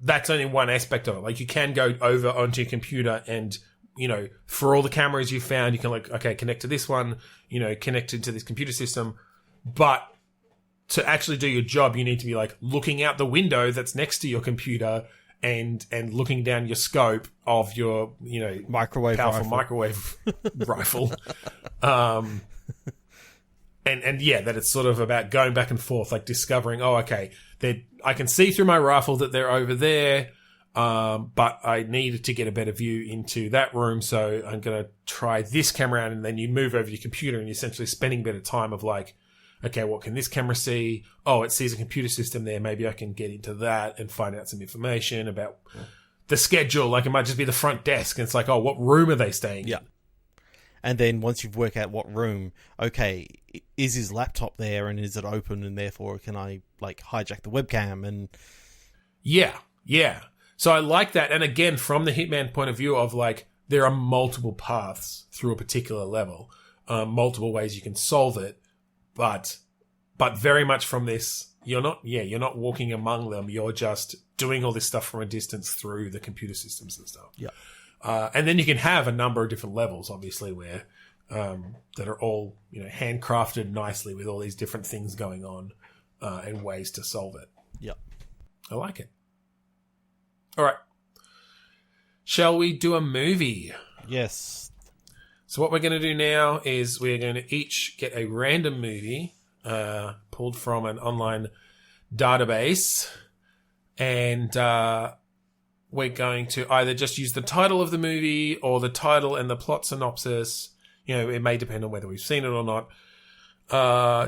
that's only one aspect of it. Like, you can go over onto your computer and, for all the cameras you found, you can connect to this one, connected to this computer system. But to actually do your job, you need to be looking out the window that's next to your computer and looking down your scope of your, powerful microwave rifle. And that it's sort of about going back and forth, discovering, I can see through my rifle that they're over there, but I needed to get a better view into that room, so I'm going to try this camera out, and then you move over your computer and you're essentially spending a bit of time of okay, what can this camera see? Oh, it sees a computer system there. Maybe I can get into that and find out some information about the schedule. It might just be the front desk, and it's what room are they staying in? Yeah. And then once you've worked out what room, okay, is his laptop there and is it open, and therefore can I hijack the webcam? And yeah. So I like that. And again, from the Hitman point of view of there are multiple paths through a particular level, multiple ways you can solve it, but very much from this, you're not walking among them. You're just doing all this stuff from a distance through the computer systems and stuff. Yeah. And then you can have a number of different levels, obviously, where that are all handcrafted nicely with all these different things going on and ways to solve it. Yep. I like it. All right. Shall we do a movie? Yes. So what we're going to do now is we're going to each get a random movie pulled from an online database, and we're going to either just use the title of the movie or the title and the plot synopsis. It may depend on whether we've seen it or not,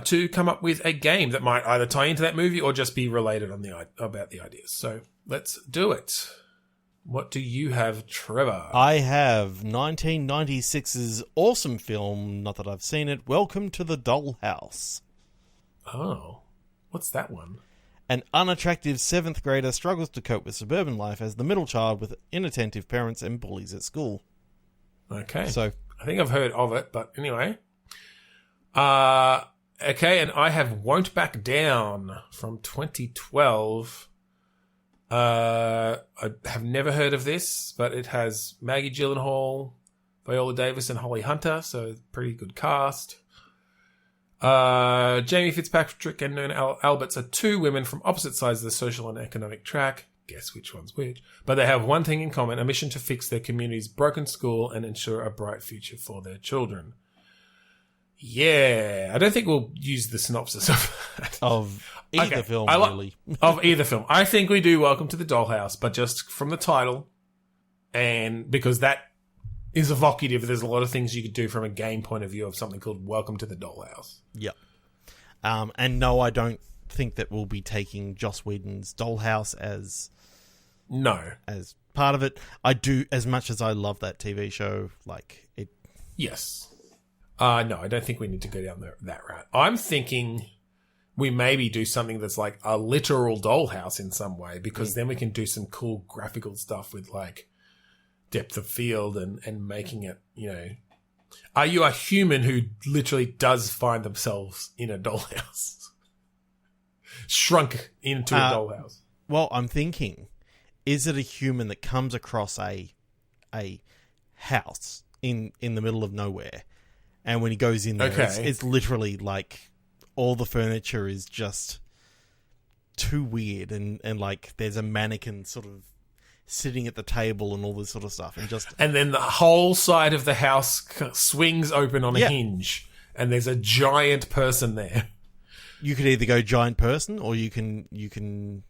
to come up with a game that might either tie into that movie or just be related about the ideas. So let's do it. What do you have, Trevor? I have 1996's awesome film, not that I've seen it, Welcome to the Dollhouse. Oh, what's that one? An unattractive 7th grader struggles to cope with suburban life as the middle child with inattentive parents and bullies at school. Okay. So I think I've heard of it, but anyway. Okay, and I have Won't Back Down from 2012. I have never heard of this, but it has Maggie Gyllenhaal, Viola Davis, and Holly Hunter, so pretty good cast. Jamie Fitzpatrick and Nona Alberts are two women from opposite sides of the social and economic track. Guess which one's which. But they have one thing in common, a mission to fix their community's broken school and ensure a bright future for their children. Yeah, I don't think we'll use the synopsis of that. Of either film, really. Of either film. I think we do Welcome to the Dollhouse, but just from the title, and because that is evocative, there's a lot of things you could do from a game point of view of something called Welcome to the Dollhouse. Yep. And no, I don't think that we'll be taking Joss Whedon's Dollhouse as part of it. I do, as much as I love that TV show, it. Yes. No, I don't think we need to go down that route. I'm thinking we maybe do something that's like a literal dollhouse in some way, because then we can do some cool graphical stuff with depth of field and making it, Are you a human who literally does find themselves in a dollhouse? Shrunk into a dollhouse. Well, I'm thinking, is it a human that comes across a house in the middle of nowhere? And when he goes in there, it's literally all the furniture is just too weird. And there's a mannequin sort of sitting at the table and all this sort of stuff. And then the whole side of the house swings open on a hinge. And there's a giant person there. You could either go giant person, or you can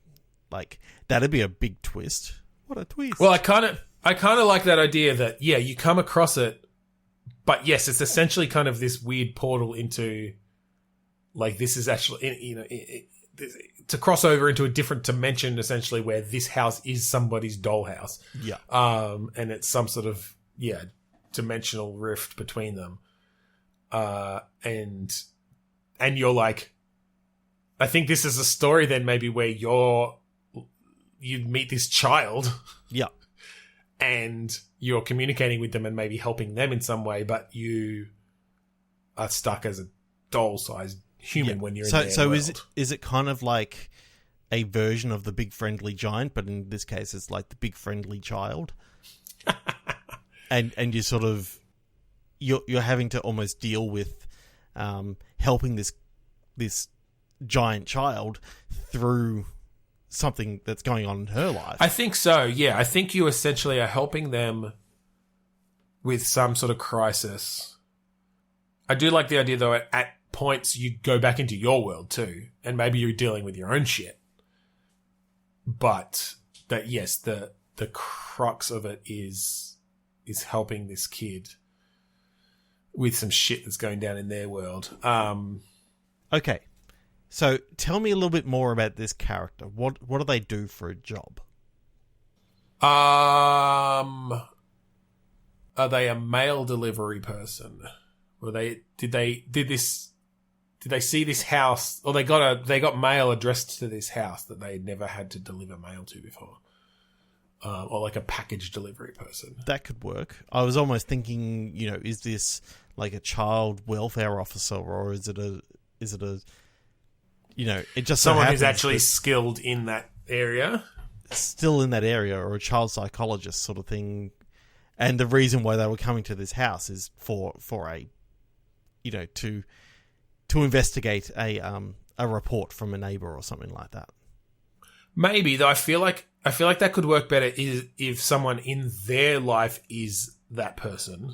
that'd be a big twist. What a twist. Well, I kind of like that idea that, you come across it. But yes, it's essentially kind of this weird portal into, this is actually, to cross over into a different dimension, essentially, where this house is somebody's dollhouse. Yeah. And it's some sort of, dimensional rift between them. and you're like, I think this is a story then maybe where you meet this child. Yeah. And you're communicating with them and maybe helping them in some way, but you are stuck as a doll-sized human when you're in their world. So is it kind of like a version of the big friendly giant, but in this case it's like the big friendly child? and you sort of you're having to almost deal with helping this giant child through something that's going on in her life. I think so, yeah. I think you essentially are helping them with some sort of crisis. I do like the idea, though, at points you go back into your world too, and maybe you're dealing with your own shit. But that, yes, the crux of it is helping this kid with some shit that's going down in their world. Okay. So tell me a little bit more about this character. What do they do for a job? Are they a mail delivery person? Did they see this house, or they got mail addressed to this house that they never had to deliver mail to before? Or like a package delivery person. That could work. I was almost thinking, is this like a child welfare officer, or is it a it just someone who's actually skilled in that area, still in that area, or a child psychologist sort of thing. And the reason why they were coming to this house is for a, to investigate a report from a neighbor or something like that. Maybe, though. I feel like that could work better if someone in their life is that person.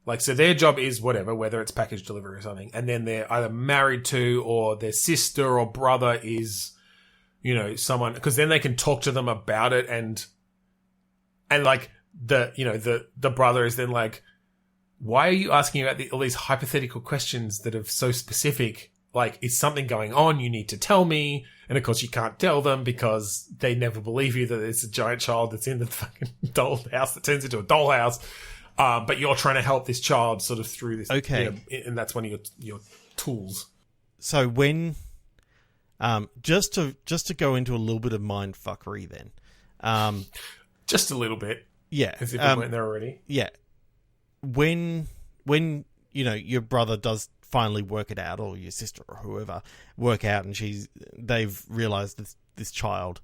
Like, so their job is whatever, whether it's package delivery or something, and then they're either married to, or their sister or brother is, someone, because then they can talk to them about it, and like the brother is then like, why are you asking about all these hypothetical questions that are so specific? Like, is something going on? You need to tell me. And of course you can't tell them because they never believe you that it's a giant child that's in the fucking dollhouse that turns into a dollhouse. But you're trying to help this child sort of through this. Okay. And that's one of your tools. So when, just to go into a little bit of mind fuckery then. Just a little bit. Yeah. As if we weren't there already. Yeah. When your brother does finally work it out, or your sister or whoever work out, and they've realized this child,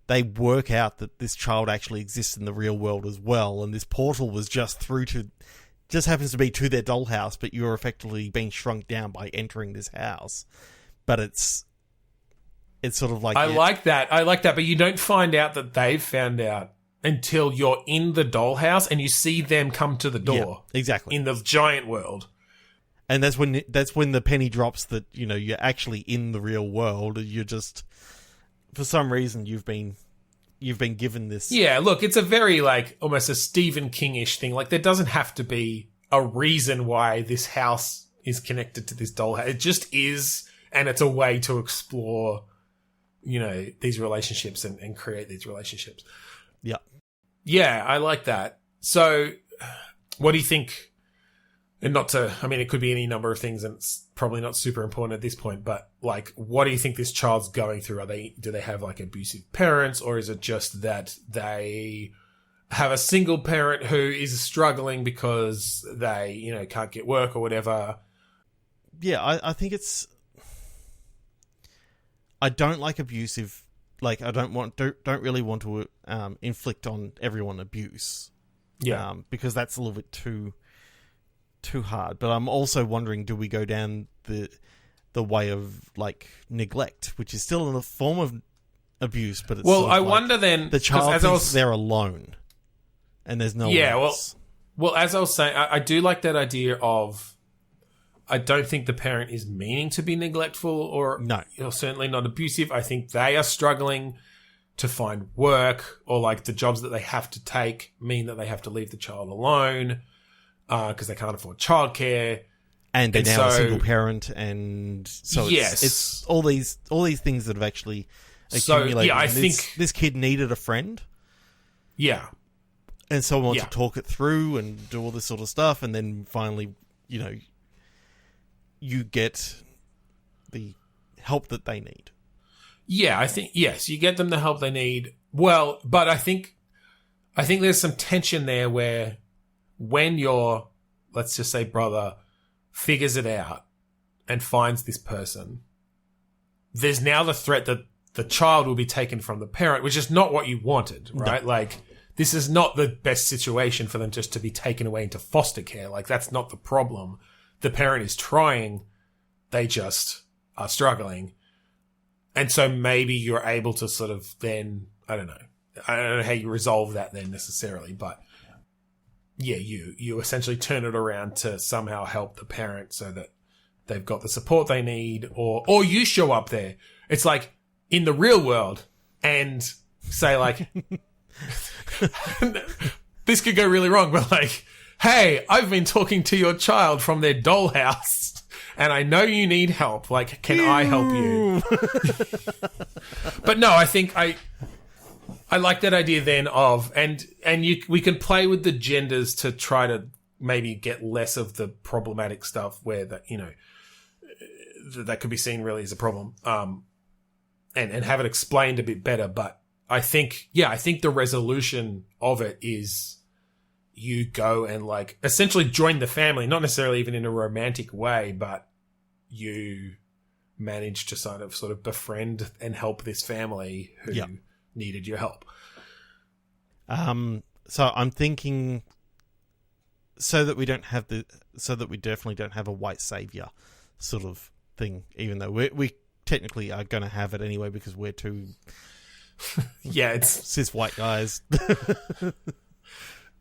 they work out that this child actually exists in the real world as well, and this portal was just happens to be to their dollhouse, but you're effectively being shrunk down by entering this house. But it's sort of like, I like that, but you don't find out that they've found out until you're in the dollhouse and you see them come to the door. Yeah, exactly. In the giant world. And that's when the penny drops that, you're actually in the real world. You're just, for some reason, you've been given this. Yeah, look, it's a very, like, almost a Stephen King-ish thing. Like, there doesn't have to be a reason why this house is connected to this dollhouse. It just is, and it's a way to explore, these relationships and create these relationships. Yeah. Yeah, I like that. So, what do you think? And it could be any number of things, and it's probably not super important at this point, but, like, what do you think this child's going through? Do they have, like, abusive parents, or is it just that they have a single parent who is struggling because they, can't get work or whatever? Yeah, I think it's... I don't like abusive... Like, I don't really want to inflict on everyone abuse. Yeah. Because that's a little bit too hard. But I'm also wondering, do we go down the way of, like, neglect, which is still a form of abuse, but it's I wonder then... The child thinks they're alone, and there's no one else. Well, as I was saying, I do like that idea of... I don't think the parent is meaning to be neglectful or certainly not abusive. I think they are struggling to find work, or, like, the jobs that they have to take mean that they have to leave the child alone because they can't afford childcare. And they're now a single parent, and so it's all these things that have actually accumulated. So, yeah, I think this kid needed a friend. Yeah. And someone to talk it through and do all this sort of stuff, and then finally, you get the help that they need. Yeah, I think, yes, you get them the help they need. Well, but I think there's some tension there where when your, let's just say, brother figures it out and finds this person, there's now the threat that the child will be taken from the parent, which is not what you wanted, right? No. Like, this is not the best situation for them just to be taken away into foster care. Like, that's not the problem. The parent is trying. They just are struggling. And so maybe you're able to sort of then, I don't know how you resolve that then necessarily, but yeah, you essentially turn it around to somehow help the parent so that they've got the support they need, or you show up there. It's like in the real world and say like, this could go really wrong, but like, hey, I've been talking to your child from their dollhouse and I know you need help. Like, can I help you? But no, I think I like that idea then of, and we can play with the genders to try to maybe get less of the problematic stuff where that, you know, that could be seen really as a problem. And have it explained a bit better. But I think the resolution of it is you go and like essentially join the family, not necessarily even in a romantic way, but you manage to sort of befriend and help this family who needed your help. So I'm thinking so that we definitely don't have a white savior sort of thing, even though we technically are going to have it anyway because we're two it's cis white guys.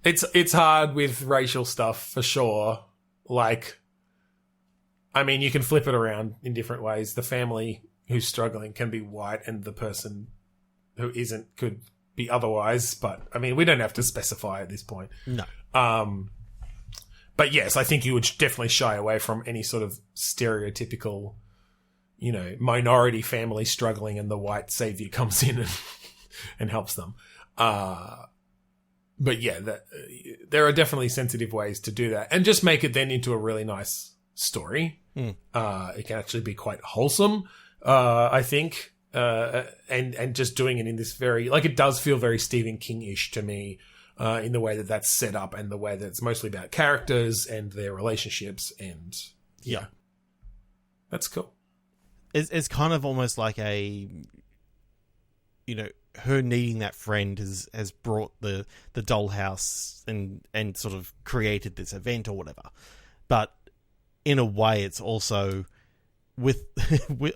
It's hard with racial stuff for sure. Like, I mean, you can flip it around in different ways. The family who's struggling can be white and the person who isn't could be otherwise, but I mean, we don't have to specify at this point. No. But yes, I think you would definitely shy away from any sort of stereotypical, you know, minority family struggling and the white savior comes in and helps them. But yeah, there are definitely sensitive ways to do that and just make it then into a really nice story. It can actually be quite wholesome, I think. And just doing it in this very, like, it does feel very Stephen King-ish to me, in the way that that's set up and the way that it's mostly about characters and their relationships and that's cool. It's kind of almost like a, you know, her needing that friend has brought the dollhouse and sort of created this event or whatever. But in a way, it's also with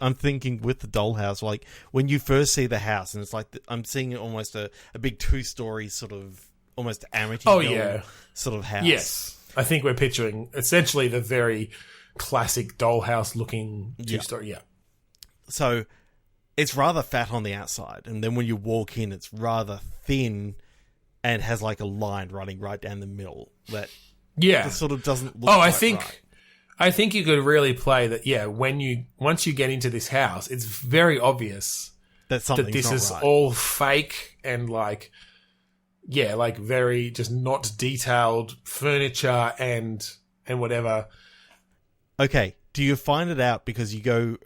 I'm thinking with the dollhouse, like when you first see the house, and it's like I'm seeing almost a big 2-story sort of almost Amityville sort of house. Yes, I think we're picturing essentially the very classic dollhouse looking 2-story. Yeah. So it's rather fat on the outside, and then when you walk in, it's rather thin and has like a line running right down the middle that sort of doesn't look I think you could really play that, once you get into this house, it's very obvious that this is right. all fake and like very just not detailed furniture and whatever. Okay, do you find it out because you go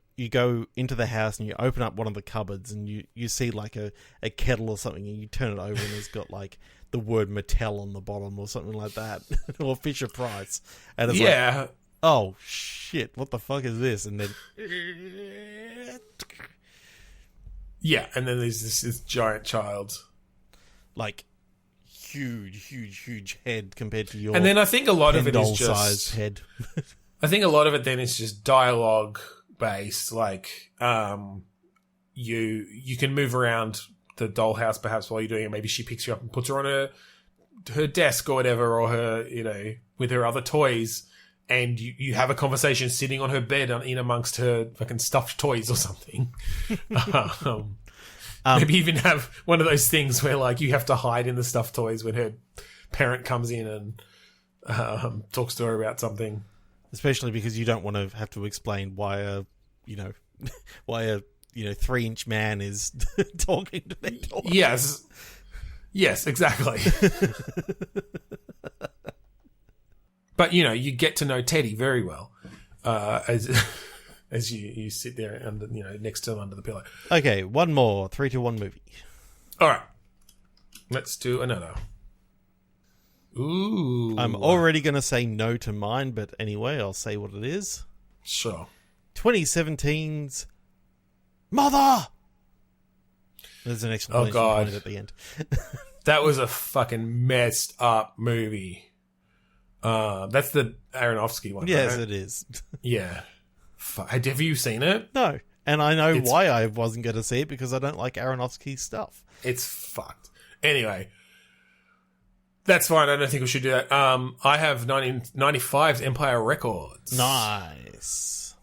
into the house and you open up one of the cupboards and you see like a kettle or something and you turn it over and it's got like the word Mattel on the bottom or something like that, or Fisher Price, and it's like, oh shit, what the fuck is this? And then and then there's this giant child, like huge head compared to your, and then I think a lot of it is just sized head. I think a lot of it then is just dialogue based, like you can move around the dollhouse perhaps while you're doing it. Maybe she picks you up and puts her on her desk or whatever, or her, you know, with her other toys. And you have a conversation sitting on her bed in amongst her fucking stuffed toys or something. Maybe even have one of those things where like you have to hide in the stuffed toys when her parent comes in and talks to her about something. Especially because you don't want to have to explain why a 3-inch man is talking to their daughter. Yes, exactly. But, you know, you get to know Teddy very well. as as you sit there under next to them under the pillow. Okay, one more 3, 2, 1 movie. All right, let's do another. Ooh, I'm already going to say no to mine, but anyway, I'll say what it is. Sure. 2017's Mother. There's an exclamation point at the end. That was a fucking messed up movie. That's the Aronofsky one. Yes, right? it is. Yeah. Have you seen it? No, and I know why I wasn't going to see it, because I don't like Aronofsky stuff. It's fucked. Anyway, that's fine. I don't think we should do that. I have 1995's Empire Records. Nice.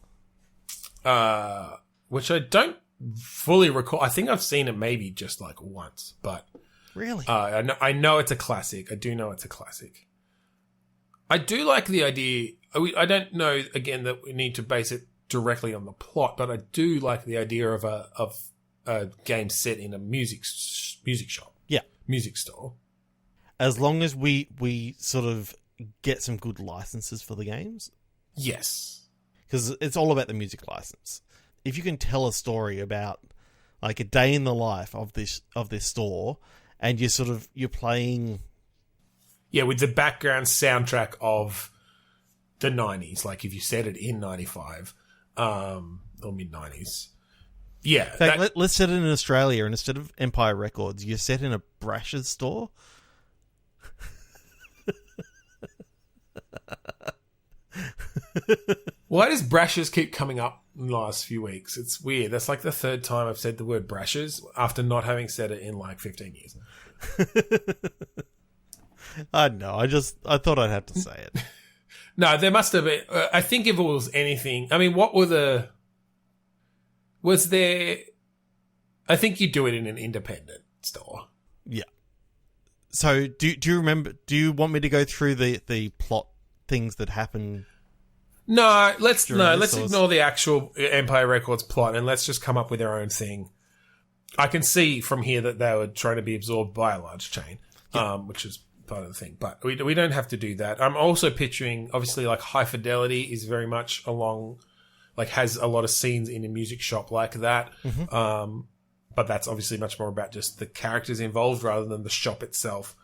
Which I don't fully recall. I think I've seen it maybe just like once, but really, I know it's a classic. I do know it's a classic. I do like the idea. I don't know again that we need to base it directly on the plot, but I do like the idea of a game set in a music shop. Yeah, music store. As long as we sort of get some good licenses for the games. Yes, because it's all about the music license. If you can tell a story about like a day in the life of this store, and you're playing, with the background soundtrack of the 90s, like if you set it in 95 or mid 90s. Yeah. In fact, let's set it in Australia, and instead of Empire Records, you're set in a Brash's store. Why does Brashers keep coming up in the last few weeks? It's weird. That's like the third time I've said the word Brashers after not having said it in like 15 years. I don't know. I thought I'd have to say it. No, there must have been. I think if it was anything, I mean, was there? I think you do it in an independent store. Yeah. So do you remember? Do you want me to go through the plot things that happen? No, let's ignore the actual Empire Records plot and let's just come up with our own thing. I can see from here that they were trying to be absorbed by a large chain, which is part of the thing. But we don't have to do that. I'm also picturing, obviously, like High Fidelity is very much along, like has a lot of scenes in a music shop like that. Mm-hmm. But that's obviously much more about just the characters involved rather than the shop itself.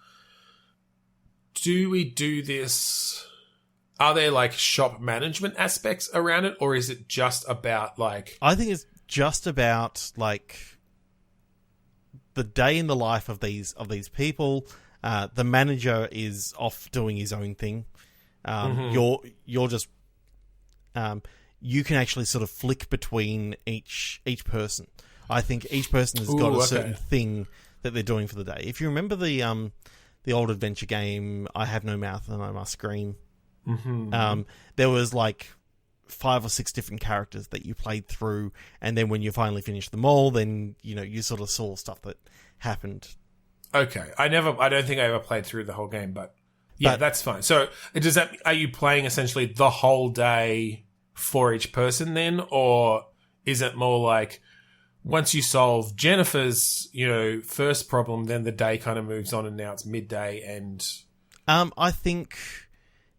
Do we do this? Are there like shop management aspects around it, or is it just about like? I think it's just about like the day in the life of these people. The manager is off doing his own thing. Mm-hmm. You're just you can actually sort of flick between each person. I think each person has got a certain thing that they're doing for the day. If you remember the old adventure game, I Have No Mouth and I Must Scream. Mm-hmm. There was like 5 or 6 different characters that you played through, and then when you finally finished them all, then you sort of saw stuff that happened. Okay, I don't think I ever played through the whole game, but that's fine. So are you playing essentially the whole day for each person then, or is it more like once you solve Jennifer's first problem, then the day kind of moves on and now it's midday and I think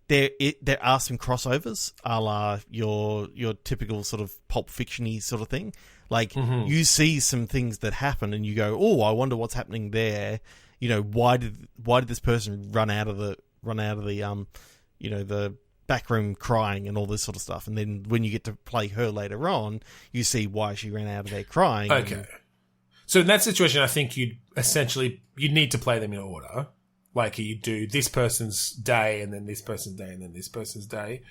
there are some crossovers, a la your typical sort of Pulp Fiction-y sort of thing. Like, mm-hmm. You see some things that happen and you go, oh, I wonder what's happening there. Why did this person run out of the the back room crying and all this sort of stuff. And then when you get to play her later on, you see why she ran out of there crying. Okay. So in that situation, I think you'd need to play them in order. Like you do this person's day and then this person's day and then this person's day.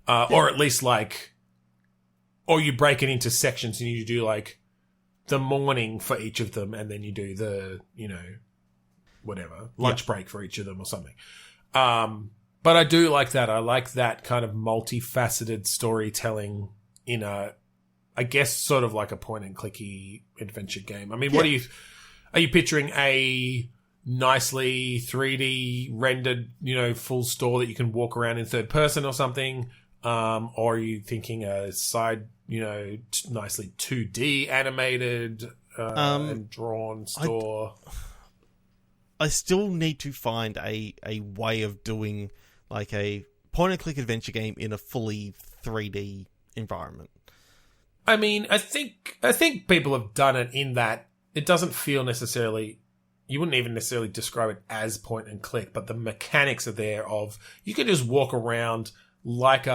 Or at least or you break it into sections and you do like the morning for each of them and then you do the, whatever, lunch break for each of them or something. But I do like that. I like that kind of multifaceted storytelling in I guess sort of like a point and clicky adventure game. I mean, are you picturing a nicely 3D rendered, full store that you can walk around in third person or something? Or are you thinking a side, nicely 2D animated and drawn store? I still need to find a way of doing like a point and click adventure game in a fully 3D environment. I mean, I think people have done it in that it doesn't feel necessarily. You wouldn't even necessarily describe it as point and click, but the mechanics are there. Of you can just walk around like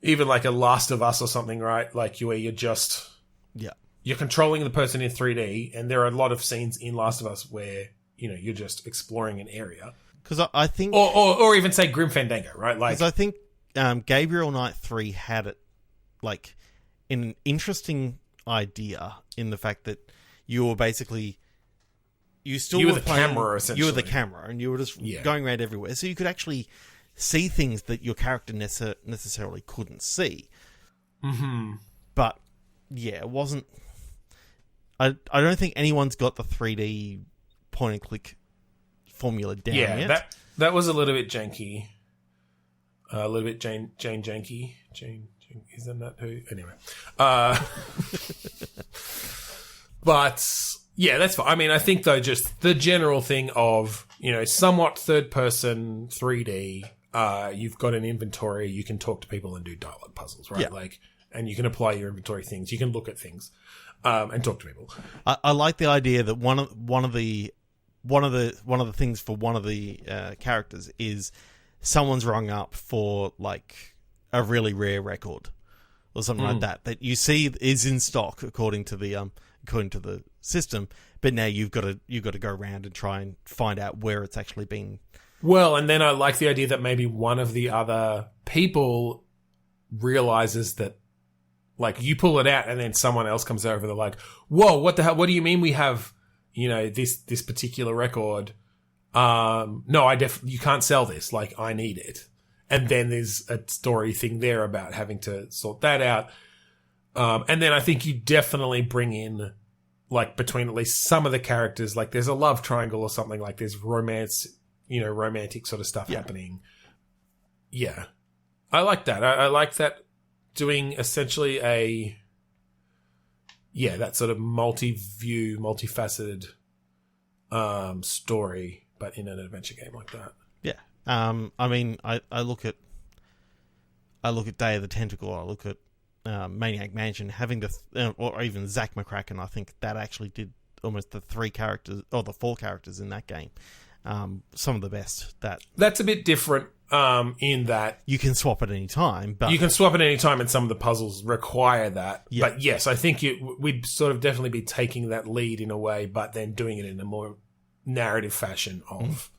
even like a Last of Us or something, right? Like where you're just you're controlling the person in 3D, and there are a lot of scenes in Last of Us where you're just exploring an area. Because I think, or even say Grim Fandango, right? Like, because I think Gabriel Knight 3 had it like an interesting idea in the fact that you were basically you were the camera, essentially. You were the camera, and you were just going around everywhere, so you could actually see things that your character necessarily couldn't see. Mm-hmm. But it wasn't. I don't think anyone's got the 3D point and click formula down yet. Yeah, that was a little bit janky. A little bit Jane janky. Jane, isn't that who? Anyway. But yeah, that's fine. I mean, I think though, just the general thing of, somewhat third person 3D, you've got an inventory, you can talk to people and do dialogue puzzles, right? Yeah. Like, and you can apply your inventory things, you can look at things, and talk to people. I like the idea that one of the things for one of the characters is someone's rung up for like a really rare record or something like that you see is in stock according to the system, but now you've got to go around and try and find out where it's actually been. Well, and then I like the idea that maybe one of the other people realizes that, like, you pull it out and then someone else comes over, they're like, whoa, what the hell? What do you mean we have, this particular record? No, you can't sell this. Like, I need it. And then there's a story thing there about having to sort that out. And then I think you definitely bring in, like, between at least some of the characters, like there's a love triangle or something, like there's romance, romantic sort of stuff happening. Yeah. I like that. I like that, doing essentially that sort of multi-view, multifaceted story, but in an adventure game like that. Yeah. I mean, I look at Day of the Tentacle, I look at Maniac Mansion, having or even Zach McCracken. I think that actually did almost the 3 characters or the 4 characters in that game. Some of the best. That's a bit different in that you can swap at any time, but and some of the puzzles require that. Yeah. But yes, I think we'd sort of definitely be taking that lead in a way, but then doing it in a more narrative fashion of.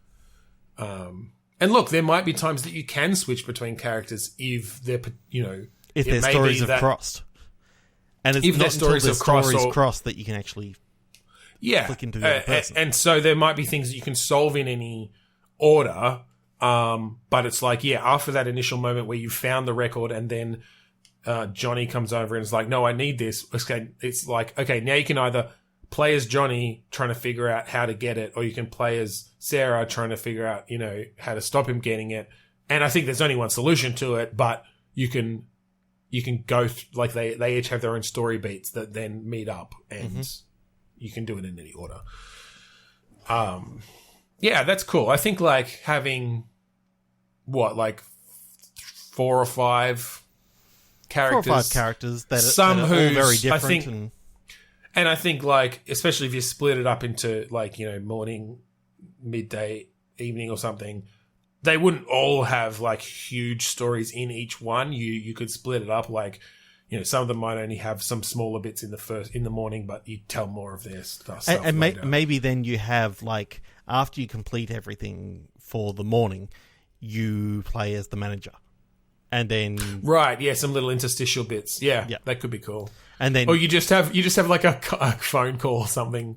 And look, there might be times that you can switch between characters if they're, if their stories have crossed, and it's if not their stories have crossed that you can actually click into the other person. And so there might be things that you can solve in any order, but it's like, after that initial moment where you found the record and then Johnny comes over and is like, no, I need this. It's like, okay, now you can either play as Johnny trying to figure out how to get it, or you can play as Sarah trying to figure out, how to stop him getting it. And I think there's only one solution to it, but you can go like they each have their own story beats that then meet up, and you can do it in any order. Yeah, that's cool. I think like having 4 or 5 characters. 4 or 5 characters that some are all very different. And I think, like, especially if you split it up into, like, morning, midday, evening or something, they wouldn't all have, like, huge stories in each one. You could split it up, like, some of them might only have some smaller bits in the morning, but you tell more of their stuff. And maybe then you have, like, after you complete everything for the morning, you play as the manager. And then some little interstitial bits. Yeah, that could be cool. And then, or you just have like a phone call or something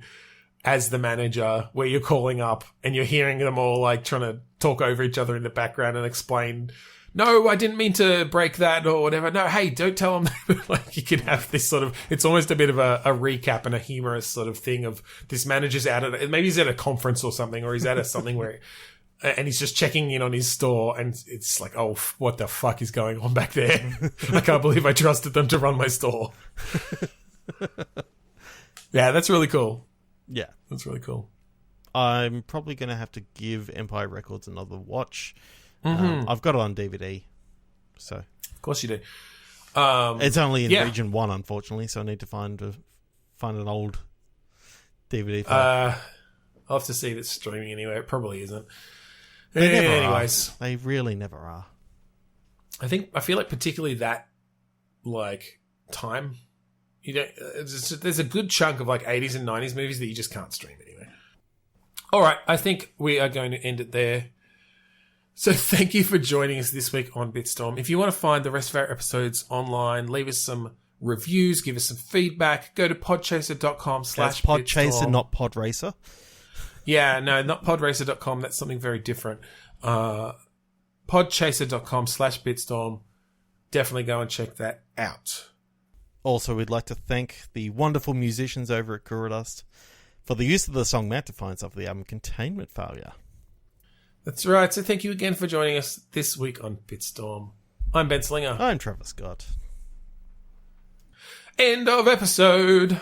as the manager, where you're calling up and you're hearing them all like trying to talk over each other in the background and explain, no, I didn't mean to break that or whatever. No, hey, don't tell them. Like, you can have this sort of, it's almost a bit of a recap and a humorous sort of thing of this manager's maybe he's at a conference or something, or he's at something where. And he's just checking in on his store, and it's like, oh, what the fuck is going on back there? I can't believe I trusted them to run my store. Yeah, that's really cool. Yeah. That's really cool. I'm probably going to have to give Empire Records another watch. I've got it on DVD. So, of course you do. It's only in region 1, unfortunately, so I need to find an old DVD file. I'll have to see if it's streaming anywhere. It probably isn't. They never Anyways. are. They really never are. I feel like particularly that, like, time, you don't. There's a good chunk of like 80s and 90s movies that you just can't stream anyway. All right, I think we are going to end it there. So thank you for joining us this week on Bitstorm. If you want to find the rest of our episodes online, leave us some reviews, give us some feedback. Go to podchaser.com/Bitstorm. That's Podchaser, not Podracer. Yeah, no, not podracer.com. That's something very different. Podchaser.com/Bitstorm. Definitely go and check that out. Also, we'd like to thank the wonderful musicians over at Guradust for the use of the song Matt defines of the album Containment Failure. That's right. So thank you again for joining us this week on Bitstorm. I'm Ben Slinger. I'm Trevor Scott. End of episode.